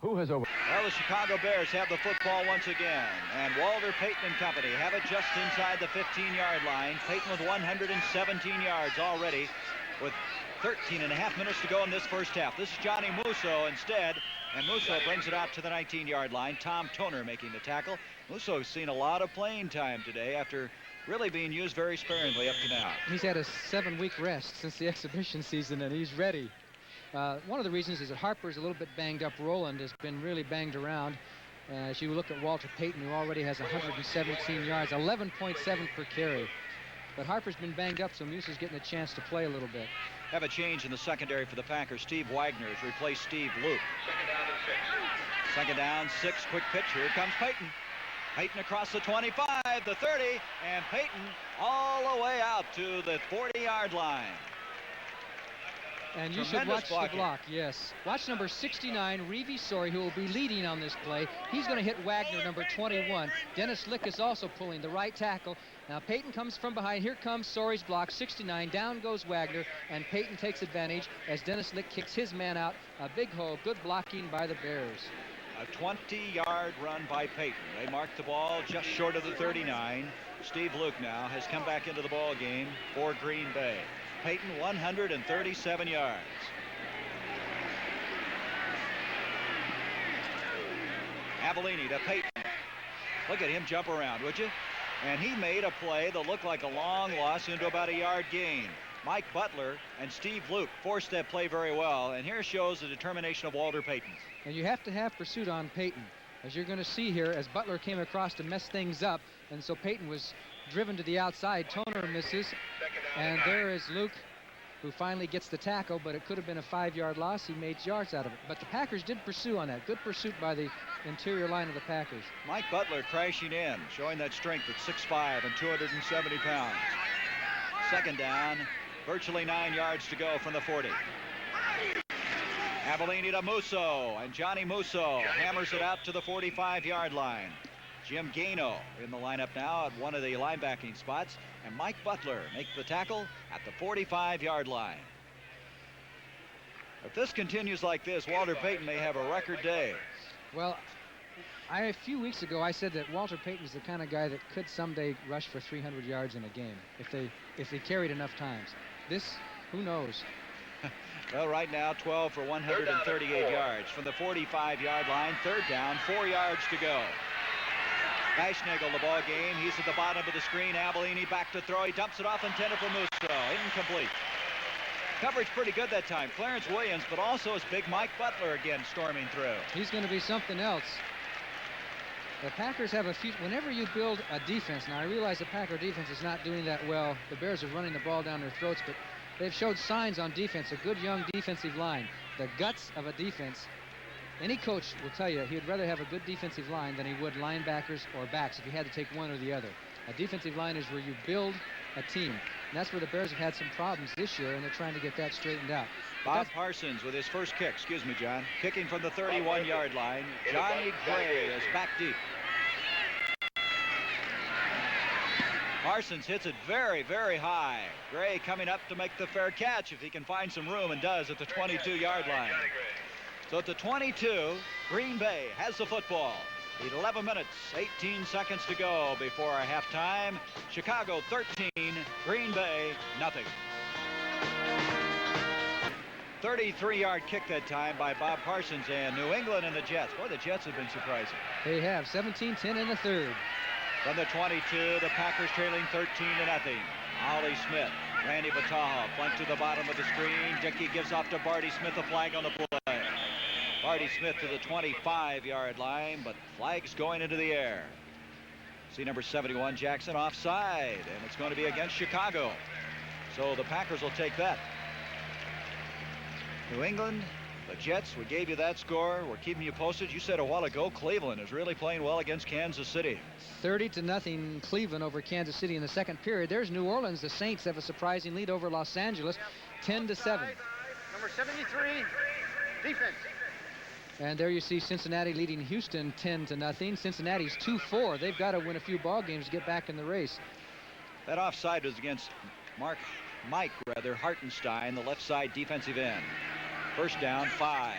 Who has over? Well, the Chicago Bears have the football once again, and Walter Payton and company have it just inside the 15-yard line. Payton with 117 yards already with 13.5 minutes to go in this first half. This is Johnny Musso instead, and Musso brings it out to the 19-yard line. Tom Toner making the tackle. Musso has seen a lot of playing time today after really being used very sparingly up to now. He's had a 7-week rest since the exhibition season, and he's ready. One of the reasons is that Harper's a little bit banged up. Roland has been really banged around. As you look at Walter Payton, who already has 117 yards, 11.7 per carry. But Harper's been banged up, so Musso's getting a chance to play a little bit. Have a change in the secondary for the Packers. Steve Wagner has replaced Steve Luke. 2nd down, 6. Quick pitch. Here comes Payton. Payton across the 25, the 30, and Payton all the way out to the 40-yard line. And you Tremendous should watch blocking. the block, yes. Watch number 69, Reevy Sori, who will be leading on this play. He's going to hit Wagner, number 21. Dennis Lick is also pulling the right tackle. Now Payton comes from behind. Here comes Sori's block, 69. Down goes Wagner, and Payton takes advantage as Dennis Lick kicks his man out. A big hole. Good blocking by the Bears. A 20-yard run by Payton. They marked the ball just short of the 39. Steve Luke now has come back into the ball game for Green Bay. Payton 137 yards. Avellini to Payton. Look at him jump around, would you? And he made a play that looked like a long loss into about a yard gain. Mike Butler and Steve Luke forced that play very well, and here shows the determination of Walter Payton. And you have to have pursuit on Payton, as you're going to see here, as Butler came across to mess things up, and so Payton was driven to the outside. Toner misses, and there is Luke, who finally gets the tackle, but it could have been a 5-yard loss. He made yards out of it. But the Packers did pursue on that. Good pursuit by the interior line of the Packers. Mike Butler crashing in, showing that strength at 6'5" and 270 pounds. 2nd down, virtually 9 yards to go from the 40. Avellini to Musso, and Johnny Musso hammers it out to the 45-yard line. Jim Gano in the lineup now at one of the linebacking spots, and Mike Butler makes the tackle at the 45-yard line. If this continues like this, Walter Payton may have a record day. Well, a few weeks ago I said that Walter Payton's the kind of guy that could someday rush for 300 yards in a game if they carried enough times. This, who knows? Well, right now, 12 for 138 yards. From the 45-yard line, third down, 4 yards to go. Baschnagel, the ball game. He's at the bottom of the screen. Abellini back to throw. He dumps it off intended for Musso. Incomplete. Coverage pretty good that time. Clarence Williams, but also his big Mike Butler again storming through. He's going to be something else. The Packers have a few. Whenever you build a defense, now I realize the Packer defense is not doing that well. The Bears are running the ball down their throats, but they've showed signs on defense. A good young defensive line. The guts of a defense. Any coach will tell you he'd rather have a good defensive line than he would linebackers or backs if he had to take one or the other. A defensive line is where you build a team. And that's where the Bears have had some problems this year, and they're trying to get that straightened out. Bob Parsons with his first kick. Excuse me, John. Kicking from the 31-yard line. Johnny Gray is back deep. Parsons hits it very, very high. Gray coming up to make the fair catch if he can find some room, and does at the 22-yard line. So at the 22, Green Bay has the football. 11 minutes, 18 seconds to go before our halftime. Chicago 13, Green Bay nothing. 33-yard kick that time by Bob Parsons, and New England and the Jets. Boy, the Jets have been surprising. They have 17-10 in the third. From the 22, the Packers trailing 13-0. Ollie Smith, Randy Bataha, flanked to the bottom of the screen. Dickey gives off to Barty Smith, a flag on the play. Barty Smith to the 25-yard line, but flags going into the air. See number 71, Jackson, offside, and it's going to be against Chicago. So the Packers will take that. New England, the Jets, we gave you that score. We're keeping you posted. You said a while ago Cleveland is really playing well against Kansas City. 30-0 Cleveland over Kansas City in the second period. There's New Orleans. The Saints have a surprising lead over Los Angeles, 10-7. Number 73, defense. And there you see Cincinnati leading Houston 10-0. Cincinnati's 2-4. They've got to win a few ball games to get back in the race. That offside was against Mike Hartenstein, the left side defensive end. First down, 5.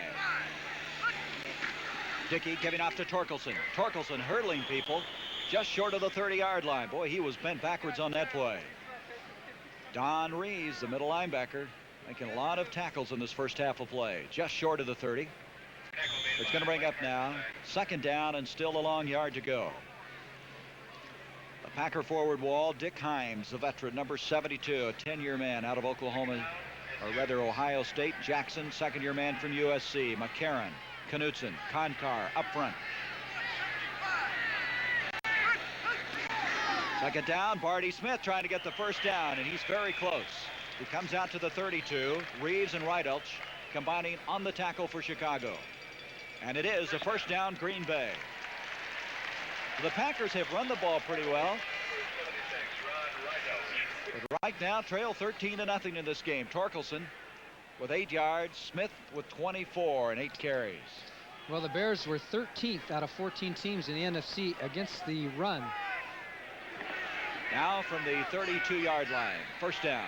Dickey giving off to Torkelson. Torkelson hurdling people just short of the 30-yard line. Boy, he was bent backwards on that play. Don Reeves, the middle linebacker, making a lot of tackles in this first half of play. Just short of the 30. It's going to bring up now. Second down and still a long yard to go. The Packer forward wall, Dick Himes, the veteran, number 72, a 10-year man out of Oklahoma, or rather Ohio State. Jackson, second-year man from USC. McCarron, Knutson, Konkar up front. Second down, Barty Smith trying to get the first down, and he's very close. He comes out to the 32. Reeves and Rydalch combining on the tackle for Chicago. And it is a first down, Green Bay. The Packers have run the ball pretty well. But right now, trail 13-0 in this game. Torkelson with 8 yards. Smith with 24 and 8 carries. Well, the Bears were 13th out of 14 teams in the NFC against the run. Now from the 32-yard line. First down.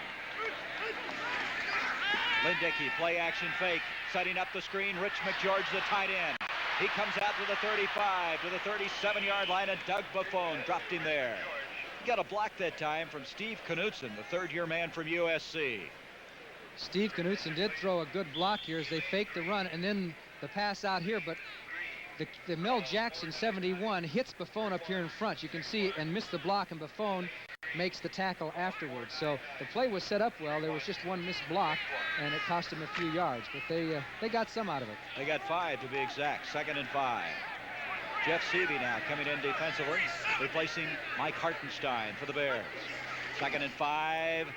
Lynn Dickey, play action fake. Setting up the screen. Rich McGeorge, the tight end. He comes out to the 35, to the 37-yard line, and Doug Buffone dropped him there. He got a block that time from Steve Knutson, the third-year man from USC. Steve Knutson did throw a good block here as they faked the run, and then the pass out here, but the Mel Jackson 71 hits Buffone up here in front. You can see and missed the block, and Buffone makes the tackle afterwards. So the play was set up well. There was just one missed block, and it cost them a few yards, but they got some out of it. They got 5 to be exact. 2nd and 5. Jeff Seavey now coming in defensively, replacing Mike Hartenstein for the Bears. 2nd and 5.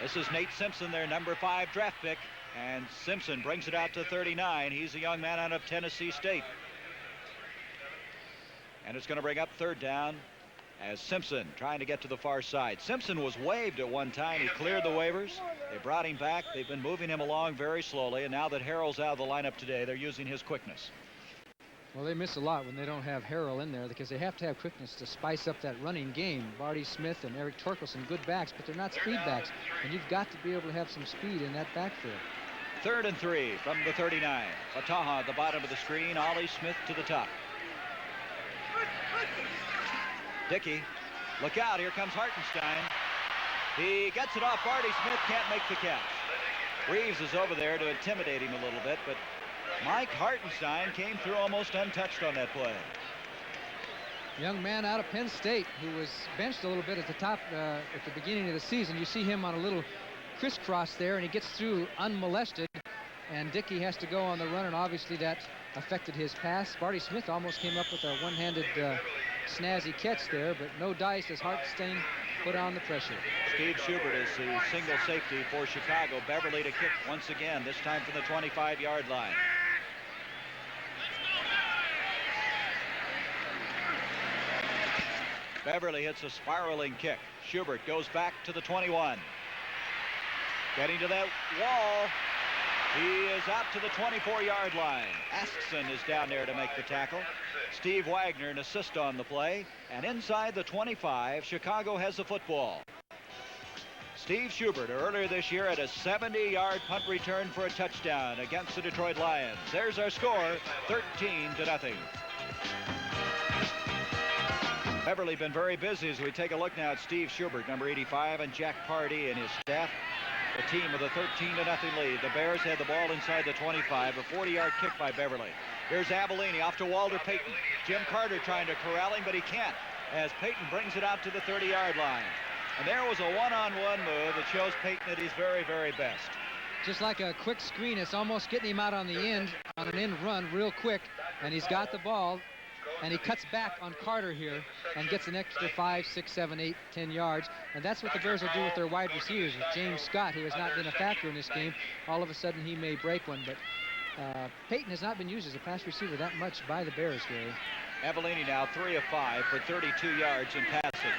This is Nate Simpson, their number 5 draft pick, and Simpson brings it out to 39. He's a young man out of Tennessee State. And it's going to bring up third down as Simpson trying to get to the far side. Simpson was waived at one time. He cleared the waivers. They brought him back. They've been moving him along very slowly, and now that Harrell's out of the lineup today, they're using his quickness. Well, they miss a lot when they don't have Harrell in there because they have to have quickness to spice up that running game. Barty Smith and Eric Torkelson, good backs, but they're not speed backs, and you've got to be able to have some speed in that backfield. 3rd and 3 from the 39. Fataha at the bottom of the screen. Ollie Smith to the top. Dickey, look out, here comes Hartenstein. He gets it off Barty Smith, can't make the catch. Reeves is over there to intimidate him a little bit, but Mike Hartenstein came through almost untouched on that play. Young man out of Penn State who was benched a little bit at the top at the beginning of the season. You see him on a little crisscross there, and he gets through unmolested, and Dickey has to go on the run, and obviously that affected his pass. Barty Smith almost came up with a one-handed snazzy catch there, but no dice as Hartenstein put on the pressure. Steve Schubert is the single safety for Chicago. Beverly to kick once again, this time from the 25-yard line. Beverly hits a spiraling kick. Schubert goes back to the 21. Getting to that wall. He is out to the 24-yard line. Askson is down there to make the tackle. Steve Wagner an assist on the play. And inside the 25, Chicago has the football. Steve Schubert earlier this year had a 70-yard punt return for a touchdown against the Detroit Lions. There's our score, 13-0. Beverly been very busy as we take a look now at Steve Schubert, number 85, and Jack Pardee and his staff. The team with a 13-0 lead. The Bears had the ball inside the 25, a 40-yard kick by Beverly. Here's Avellini off to Walter Payton. Jim Carter trying to corral him, but he can't, as Payton brings it out to the 30-yard line. And there was a one-on-one move that shows Payton at his very, very best. Just like a quick screen, it's almost getting him out on the end, on an end run real quick, and he's got the ball. And he cuts back on Carter here and gets an extra 5, 6, 7, 8, 10 yards. And that's what the Bears will do with their wide receivers. With James Scott, who has not been a factor in this game, all of a sudden he may break one. But Payton has not been used as a pass receiver that much by the Bears, Gary. Avellini now 3 of 5 for 32 yards in passing.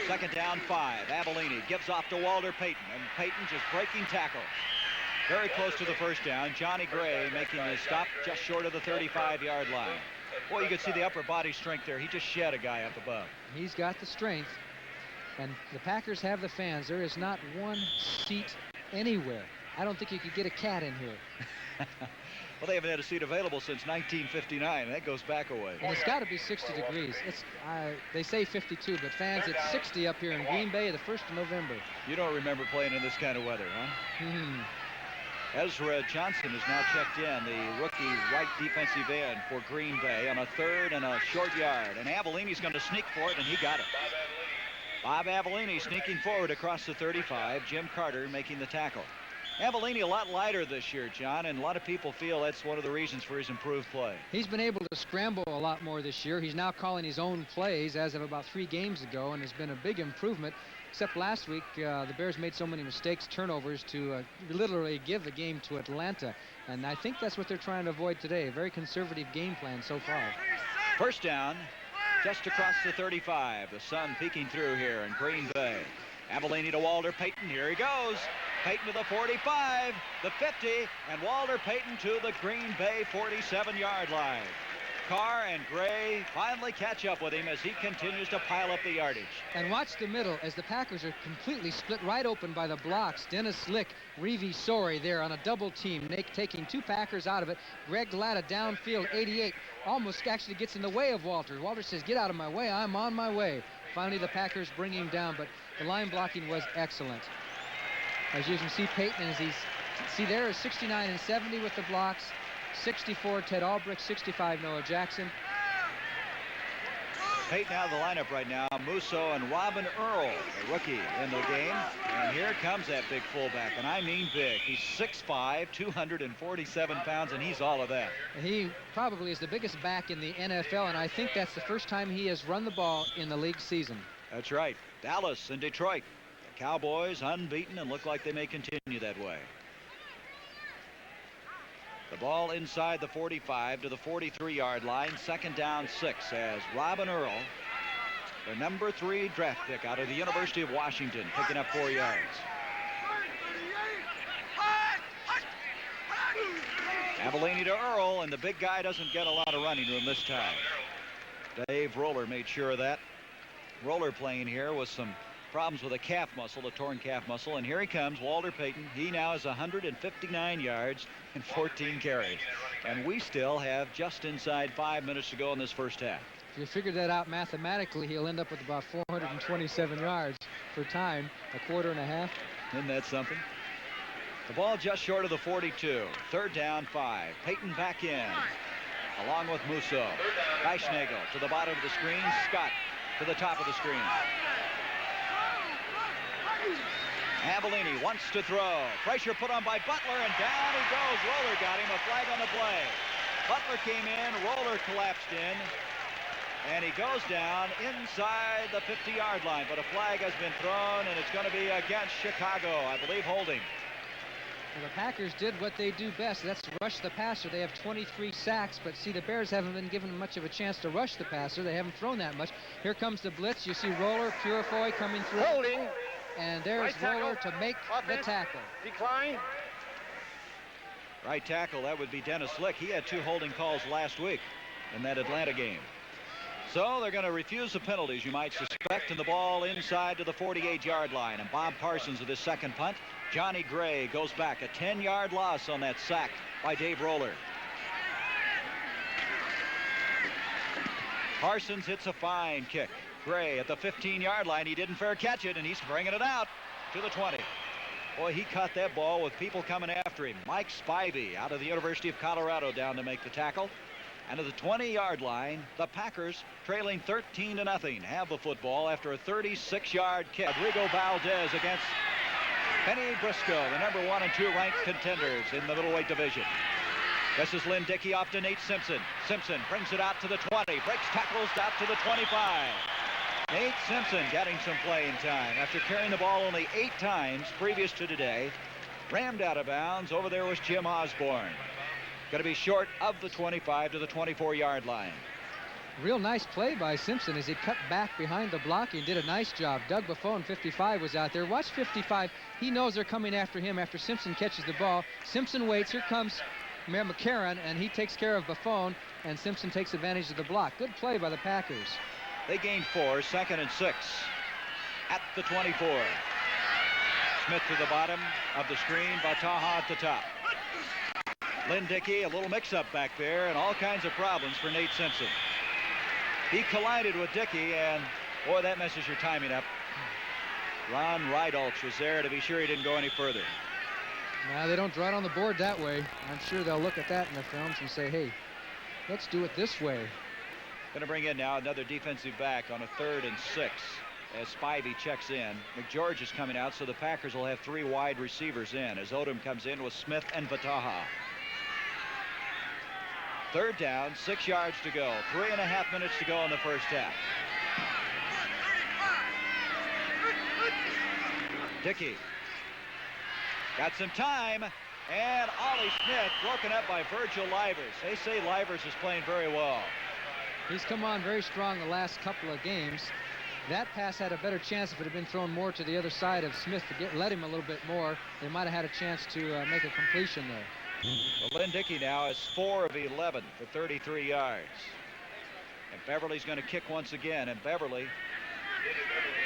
Second down, 5. Avellini gives off to Walter Payton, and Payton just breaking tackles. Very close to the first down. Johnny Gray making his stop just short of the 35-yard line. Boy, you can see the upper body strength there. He just shed a guy up above. He's got the strength, and the Packers have the fans. There is not one seat anywhere. I don't think you could get a cat in here. Well, they haven't had a seat available since 1959. That goes back a way. And it's got to be 60 degrees. They say 52, but fans, it's 60 up here in Green Bay the 1st of November. You don't remember playing in this kind of weather, huh? Ezra Johnson is now checked in, the rookie right defensive end for Green Bay, on a 3rd and a short yard. And Avellini's going to sneak for it, and he got it. Bob Avellini sneaking forward across the 35. Jim Carter making the tackle. Avellini a lot lighter this year, John, and a lot of people feel that's one of the reasons for his improved play. He's been able to scramble a lot more this year. He's now calling his own plays as of about 3 games ago, and has been a big improvement. Except last week, the Bears made so many mistakes, turnovers, to literally give the game to Atlanta. And I think that's what they're trying to avoid today. A very conservative game plan so far. First down, just across the 35. The sun peeking through here in Green Bay. Avellini to Walter Payton. Here he goes. Payton to the 45, the 50, and Walter Payton to the Green Bay 47-yard line. Carr and Gray finally catch up with him as he continues to pile up the yardage. And watch the middle as the Packers are completely split right open by the blocks. Dennis Slick, Reevy Sorey there on a double team, taking 2 Packers out of it. Greg Latta downfield, 88, almost actually gets in the way of Walter. Walter says, "Get out of my way, I'm on my way." Finally, the Packers bring him down, but the line blocking was excellent. As you can see, Payton, there is 69 and 70 with the blocks. 64 Ted Albrecht, 65 Noah Jackson. Payton out of the lineup right now. Musso and Robin Earl, the rookie, in the game. And here comes that big fullback, and I mean big. He's 6'5", 247 pounds, and he's all of that. He probably is the biggest back in the NFL, and I think that's the first time he has run the ball in the league season. That's right. Dallas and Detroit. The Cowboys unbeaten and look like they may continue that way. The ball inside the 45 to the 43-yard line. Second down, 6, as Robin Earl, the number 3 draft pick out of the University of Washington, picking up 4 yards. Avellini to Earl, and the big guy doesn't get a lot of running room this time. Dave Roller made sure of that. Roller playing here with some problems with a calf muscle, a torn calf muscle, and here he comes, Walter Payton. He now has 159 yards and 14 carries, and we still have just inside 5 minutes to go in this first half. If you figure that out mathematically, he'll end up with about 427 yards for time, a quarter and a half. Isn't that something? The ball just short of the 42. Third down, 5. Payton back in, along with Musso. Weischnagel to the bottom of the screen. Scott to the top of the screen. Avellini wants to throw. Pressure put on by Butler, and down he goes. Roller got him. A flag on the play. Butler came in. Roller collapsed in. And he goes down inside the 50-yard line. But a flag has been thrown, and it's going to be against Chicago. I believe holding. Well, the Packers did what they do best. That's rush the passer. They have 23 sacks, but see, the Bears haven't been given much of a chance to rush the passer. They haven't thrown that much. Here comes the blitz. You see Roller, Purifoy coming through. Holding. And there's Roller to make the tackle. Decline. Right tackle, that would be Dennis Lick. He had 2 holding calls last week in that Atlanta game. So they're going to refuse the penalties, you might suspect, and the ball inside to the 48-yard line. And Bob Parsons with his second punt. Johnny Gray goes back. A 10-yard loss on that sack by Dave Roller. Parsons hits a fine kick. Gray at the 15-yard line. He didn't fair catch it, and he's bringing it out to the 20. Boy, he caught that ball with people coming after him. Mike Spivey out of the University of Colorado down to make the tackle. And at the 20-yard line, the Packers, trailing 13-0, have the football after a 36-yard kick. Rodrigo Valdez against Penny Briscoe, the number 1 and 2 ranked contenders in the middleweight division. This is Lynn Dickey off to Nate Simpson. Simpson brings it out to the 20, breaks tackles out to the 25. Nate Simpson getting some playing time after carrying the ball only 8 times previous to today. Rammed out of bounds. Over there was Jim Osborne. Going to be short of the 25 to the 24-yard line. Real nice play by Simpson as he cut back behind the block. He did a nice job. Doug Buffon, 55, was out there. Watch 55. He knows they're coming after him after Simpson catches the ball. Simpson waits. Here comes McCarron, and he takes care of Buffon, and Simpson takes advantage of the block. Good play by the Packers. They gain 4, 2nd and 6 at the 24. Smith to the bottom of the screen. Bataha at the top. Lynn Dickey, a little mix-up back there, and all kinds of problems for Nate Simpson. He collided with Dickey, and boy, that messes your timing up. Ron Rydalch was there to be sure he didn't go any further. Now, they don't draw it on the board that way. I'm sure they'll look at that in the films and say, hey, let's do it this way. Going to bring in now another defensive back on a 3rd and 6 as Spivey checks in. McGeorge is coming out, so the Packers will have 3 wide receivers in as Odom comes in with Smith and Bataha. 3rd down, 6 yards to go. 3.5 minutes to go in the first half. Dickey got some time, and Ollie Smith broken up by Virgil Livers. They say Livers is playing very well. He's come on very strong the last couple of games. That pass had a better chance if it had been thrown more to the other side of Smith to let him a little bit more. They might have had a chance to make a completion there. Well, Lynn Dickey now is 4 of 11 for 33 yards. And Beverly's going to kick once again, and Beverly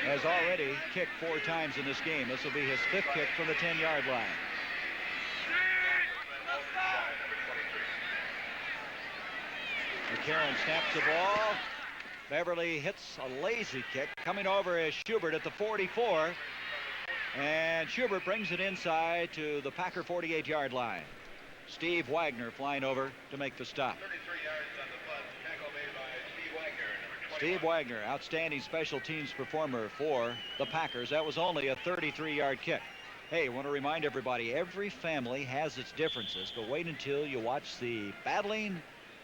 has already kicked 4 times in this game. This will be his 5th kick from the 10-yard line. McCarron snaps the ball. Beverly hits a lazy kick. Coming over is Schubert at the 44. And Schubert brings it inside to the Packer 48-yard line. Steve Wagner flying over to make the stop. 33 yards on the punt. Tackle made by Steve Wagner. Steve Wagner, outstanding special teams performer for the Packers. That was only a 33-yard kick. Hey, I want to remind everybody, every family has its differences, but wait until you watch the Battling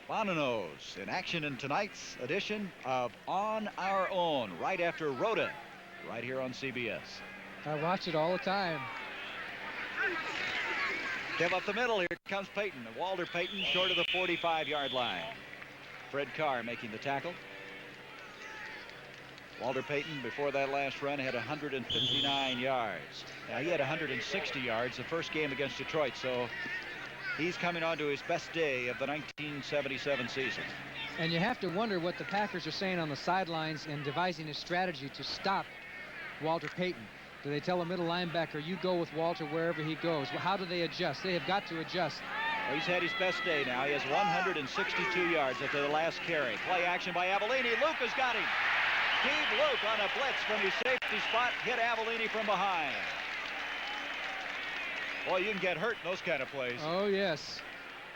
Bonanos in action in tonight's edition of On Our Own, right after Rhoda, right here on CBS. I watch it all the time. Give up the middle. Here comes Payton. Walter Payton short of the 45-yard line. Fred Carr making the tackle. Walter Payton, before that last run, had 159 yards. Now, he had 160 yards the first game against Detroit, so he's coming on to his best day of the 1977 season. And you have to wonder what the Packers are saying on the sidelines in devising a strategy to stop Walter Payton. Do they tell a middle linebacker, you go with Walter wherever he goes? Well, how do they adjust? They have got to adjust. Well, he's had his best day now. He has 162 yards after the last carry. Play action by Avellini. Luke has got him. Steve Luke on a blitz from his safety spot hit Avellini from behind. Boy, you can get hurt in those kind of plays. Oh, yes.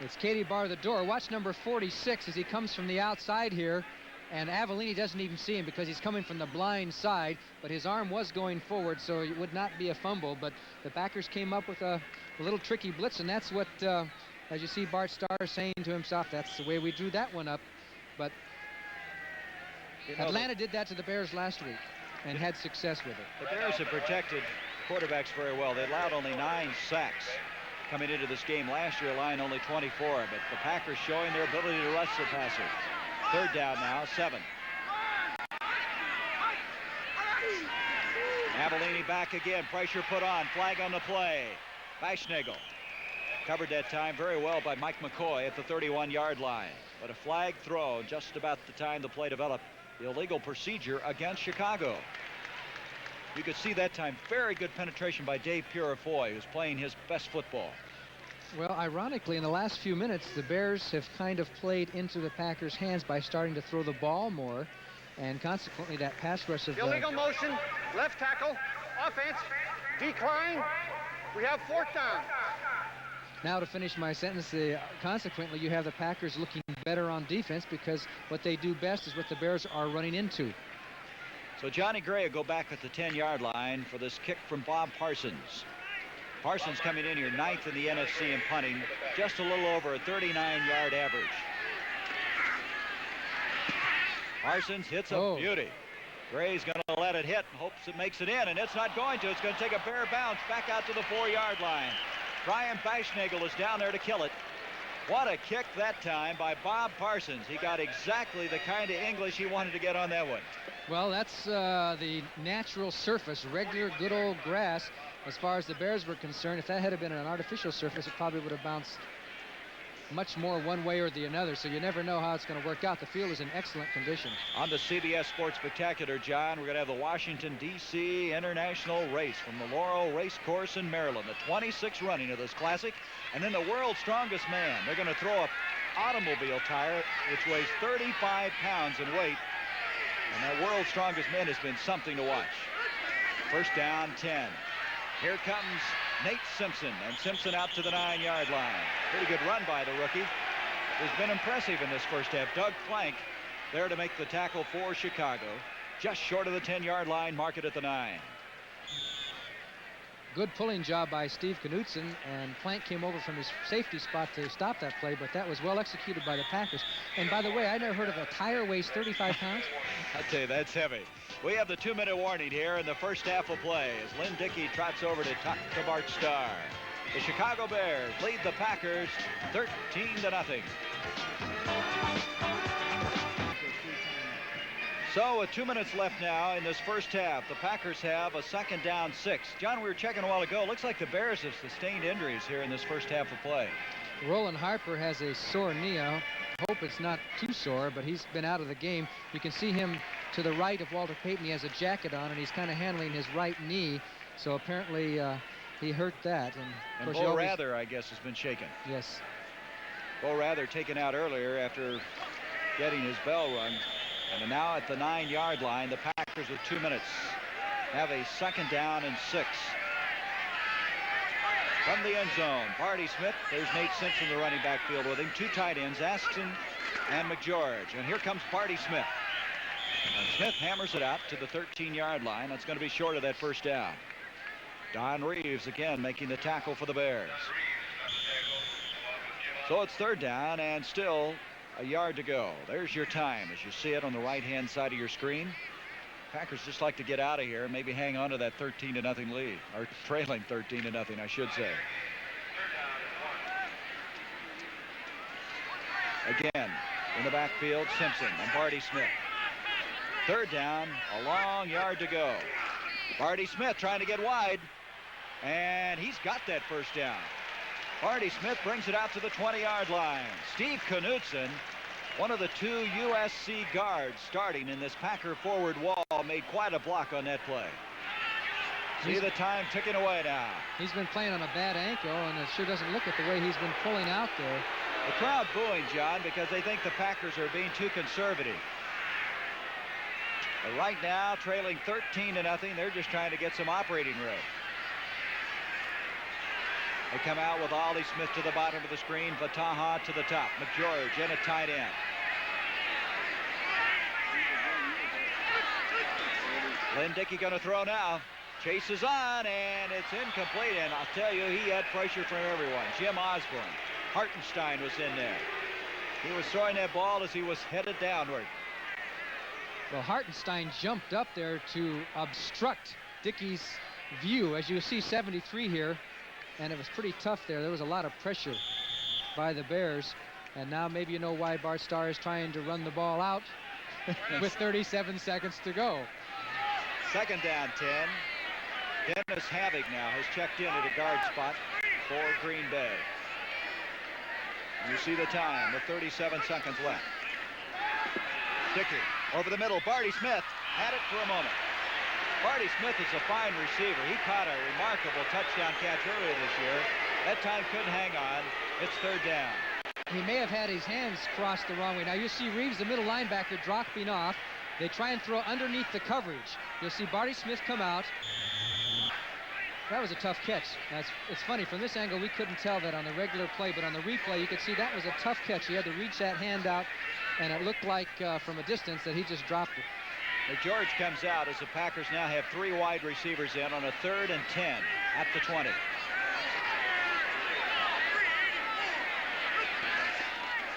It's Katie bar the door. Watch number 46 as he comes from the outside here. And Avellini doesn't even see him because he's coming from the blind side. But his arm was going forward, so it would not be a fumble. But the backers came up with a little tricky blitz, and that's what, as you see Bart Starr saying to himself, that's the way we drew that one up. But Atlanta did that to the Bears last week and had success with it. The Bears have protected quarterbacks very well. They allowed only 9 sacks coming into this game. Last year, line only 24, but the Packers showing their ability to rush the passer. Third down now, 7. Avellini back again. Pressure put on. Flag on the play. Baschnagel covered that time very well by Mike McCoy at the 31-yard line. But a flag thrown just about the time the play developed. The illegal procedure against Chicago. You could see that time very good penetration by Dave Purifoy, who's playing his best football. Well, ironically, in the last few minutes, the Bears have kind of played into the Packers' hands by starting to throw the ball more, and consequently, that pass rush of Illegal motion, left tackle, offense, decline. We have 4th down. Now, to finish my sentence, consequently, you have the Packers looking better on defense because what they do best is what the Bears are running into. So Johnny Gray will go back at the 10-yard line for this kick from Bob Parsons. Parsons coming in here 9th in the NFC in punting, just a little over a 39-yard average. Parsons hits a beauty. Gray's going to let it hit, hopes it makes it in, and it's not going to. It's going to take a bare bounce back out to the 4-yard line. Brian Baschnagel is down there to kill it. What a kick that time by Bob Parsons. He got exactly the kind of English he wanted to get on that one. Well, that's the natural surface, regular good old grass. As far as the Bears were concerned, if that had been an artificial surface, it probably would have bounced much more one way or the other, so you never know how it's going to work out. The field is in excellent condition. On the CBS Sports Spectacular, John, we're going to have the Washington, D.C. International Race from the Laurel Race Course in Maryland, the 26th running of this classic, and then the world's strongest man. They're going to throw an automobile tire which weighs 35 pounds in weight, and that world's strongest man has been something to watch. First down, 10. Here comes Nate Simpson, and Simpson out to the 9-yard line. Pretty good run by the rookie. Has been impressive in this first half. Doug Plank there to make the tackle for Chicago. Just short of the 10-yard line, mark it at the 9. Good pulling job by Steve Knutson, and Plank came over from his safety spot to stop that play, but that was well executed by the Packers. And by the way, I never heard of a tire weighs 35 pounds. I tell you, that's heavy. We have the 2-minute warning here in the first half of play as Lynn Dickey trots over to Bart Starr. The Chicago Bears lead the Packers 13-0. So with 2 minutes left now in this first half, the Packers have a 2nd down 6. John, we were checking a while ago. Looks like the Bears have sustained injuries here in this first half of play. Roland Harper has a sore knee. I hope it's not too sore, but he's been out of the game. You can see him to the right of Walter Payton. He has a jacket on, and he's kind of handling his right knee. So apparently he hurt that. And of course, Bo Rather, I guess, has been shaken. Yes. Bo Rather taken out earlier after getting his bell rung. And now at the 9-yard line, the Packers with 2 minutes have a 2nd down and 6. From the end zone, Barty Smith. There's Nate Simpson, the running back field with him. 2 tight ends, Aston and McGeorge. And here comes Barty Smith. And Smith hammers it out to the 13-yard line. That's going to be short of that first down. Don Reeves again making the tackle for the Bears. So it's 3rd down and still a yard to go. There's your time as you see it on the right-hand side of your screen. Packers just like to get out of here and maybe hang on to that 13-0 lead, or trailing 13-0, I should say. Again, in the backfield, Simpson and Barty Smith. 3rd down, a long yard to go. Barty Smith trying to get wide, and he's got that first down. Barty Smith brings it out to the 20-yard line. Steve Knutson, one of the 2 USC guards starting in this Packer forward wall, made quite a block on that play. See the time ticking away now. He's been playing on a bad ankle, and it sure doesn't look at the way he's been pulling out there. The crowd booing, John, because they think the Packers are being too conservative. But right now, trailing 13-0, they're just trying to get some operating room. They come out with Ollie Smith to the bottom of the screen, Vataha to the top, McGeorge in a tight end. Lynn Dickey going to throw now. Chase is on, and it's incomplete. And I'll tell you, he had pressure from everyone. Jim Osborne, Hartenstein was in there. He was throwing that ball as he was headed downward. Well, Hartenstein jumped up there to obstruct Dickey's view, as you see 73 here, and it was pretty tough there. There was a lot of pressure by the Bears, and now maybe you know why Bart Starr is trying to run the ball out with 37 seconds to go. Second down 10. Dennis Havoc now has checked in at a guard spot for Green Bay. You see the time with 37 seconds left. Dickey over the middle. Barty Smith had it for a moment. Barty Smith is a fine receiver. He caught a remarkable touchdown catch earlier this year. That time couldn't hang on. It's third down. He may have had his hands crossed the wrong way. Now you see Reeves, the middle linebacker, dropping off. They try and throw underneath the coverage. You'll see Barty Smith come out. That was a tough catch. It's funny, from this angle we couldn't tell that on the regular play, but on the replay you could see that was a tough catch. He had to reach that hand out, and it looked like from a distance that he just dropped it. McGeorge comes out as the Packers now have 3 wide receivers in on a 3rd and 10 at the 20.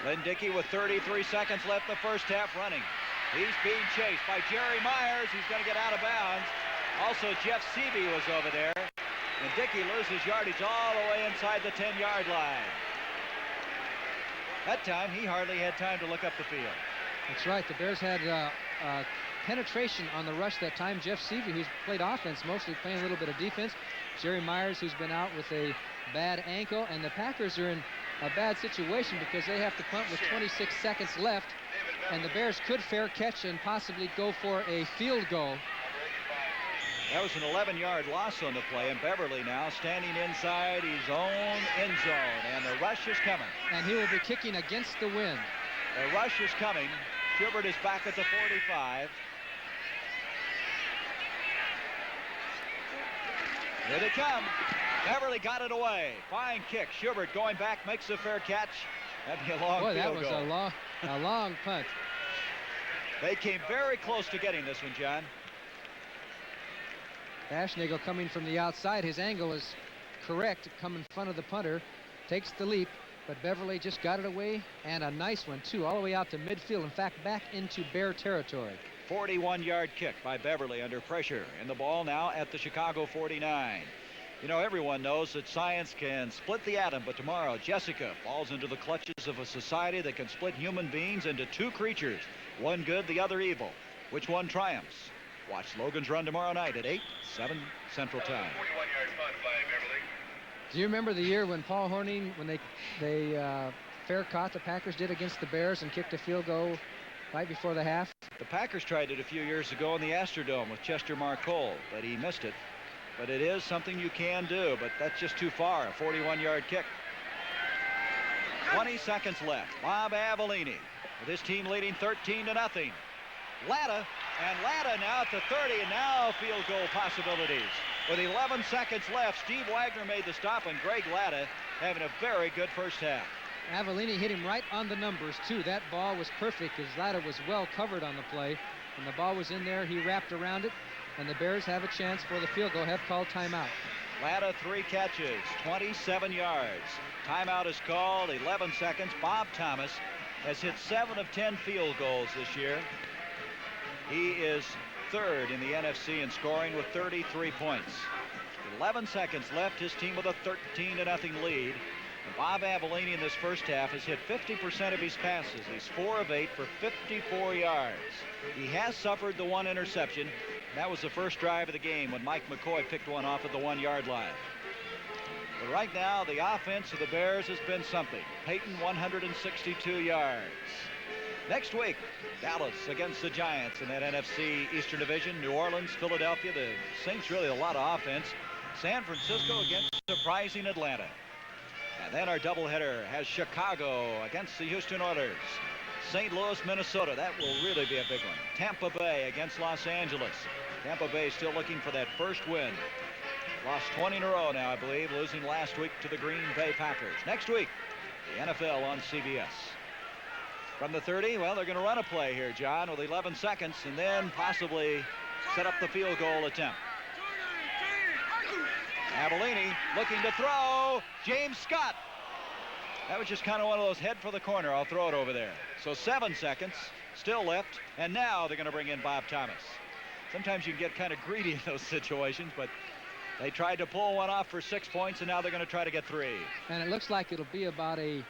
Lynn Dickey with 33 seconds left in the first half running. He's being chased by Jerry Myers. He's going to get out of bounds. Also, Jeff Seavey was over there. And Dickey loses yardage all the way inside the 10-yard line. That time, he hardly had time to look up the field. That's right. The Bears had penetration on the rush that time. Jeff Seavey, who's played offense, mostly playing a little bit of defense. Jerry Myers, who's been out with a bad ankle. And the Packers are in a bad situation because they have to punt with 26 seconds left. And the Bears could fair catch and possibly go for a field goal. That was an 11-yard loss on the play, and Beverly now standing inside his own end zone, and the rush is coming. And he will be kicking against the wind. The rush is coming. Schubert is back at the 45. Here they come. Beverly got it away. Fine kick. Schubert going back, makes a fair catch. That'd be a long field goal. Boy, that was a long punt. They came very close to getting this one, John. Baschnagel coming from the outside. His angle is correct, come in front of the punter, takes the leap, but Beverly just got it away, and a nice one, too, all the way out to midfield. In fact, back into Bear territory. 41-yard kick by Beverly under pressure, and the ball now at the Chicago 49. You know, everyone knows that science can split the atom, but tomorrow Jessica falls into the clutches of a society that can split human beings into 2 creatures, one good, the other evil. Which one triumphs? Watch Logan's Run tomorrow night at 8, 7 Central Time. 41-yard punt by Beverly. Do you remember the year when Paul Horning, when they fair caught the Packers did against the Bears and kicked a field goal right before the half? The Packers tried it a few years ago in the Astrodome with Chester Marcole, but he missed it. But it is something you can do, but that's just too far. A 41-yard kick. 20 seconds left. Bob Avellini with his team leading 13-0. Latta, and Latta now at the 30, and now field goal possibilities. With 11 seconds left, Steve Wagner made the stop, and Greg Latta having a very good first half. Avellini hit him right on the numbers, too. That ball was perfect because Latta was well covered on the play. When the ball was in there, he wrapped around it, and the Bears have a chance for the field goal, have called timeout. Latta 3 catches, 27 yards. Timeout is called, 11 seconds. Bob Thomas has hit 7 of 10 field goals this year. He is 3rd in the NFC in scoring with 33 points. 11 seconds left, his team with a 13-0 lead. And Bob Avellini in this first half has hit 50% of his passes. He's 4 of 8 for 54 yards. He has suffered the 1 interception. That was the first drive of the game when Mike McCoy picked one off at the 1-yard line. But right now, the offense of the Bears has been something. Payton, 162 yards. Next week, Dallas against the Giants in that NFC Eastern Division. New Orleans, Philadelphia. The Saints really a lot of offense. San Francisco against surprising Atlanta. And then our doubleheader has Chicago against the Houston Oilers. St. Louis, Minnesota. That will really be a big one. Tampa Bay against Los Angeles. Tampa Bay still looking for that first win. Lost 20 in a row now, I believe, losing last week to the Green Bay Packers. Next week, the NFL on CBS. From the 30, well, they're going to run a play here, John, with 11 seconds, and then possibly set up the field goal attempt. Avellini looking to throw. James Scott. That was just kind of one of those head for the corner. I'll throw it over there. So 7 seconds still left, and now they're going to bring in Bob Thomas. Sometimes you can get kind of greedy in those situations, but they tried to pull one off for 6 points, and now they're going to try to get 3. And it looks like it'll be about a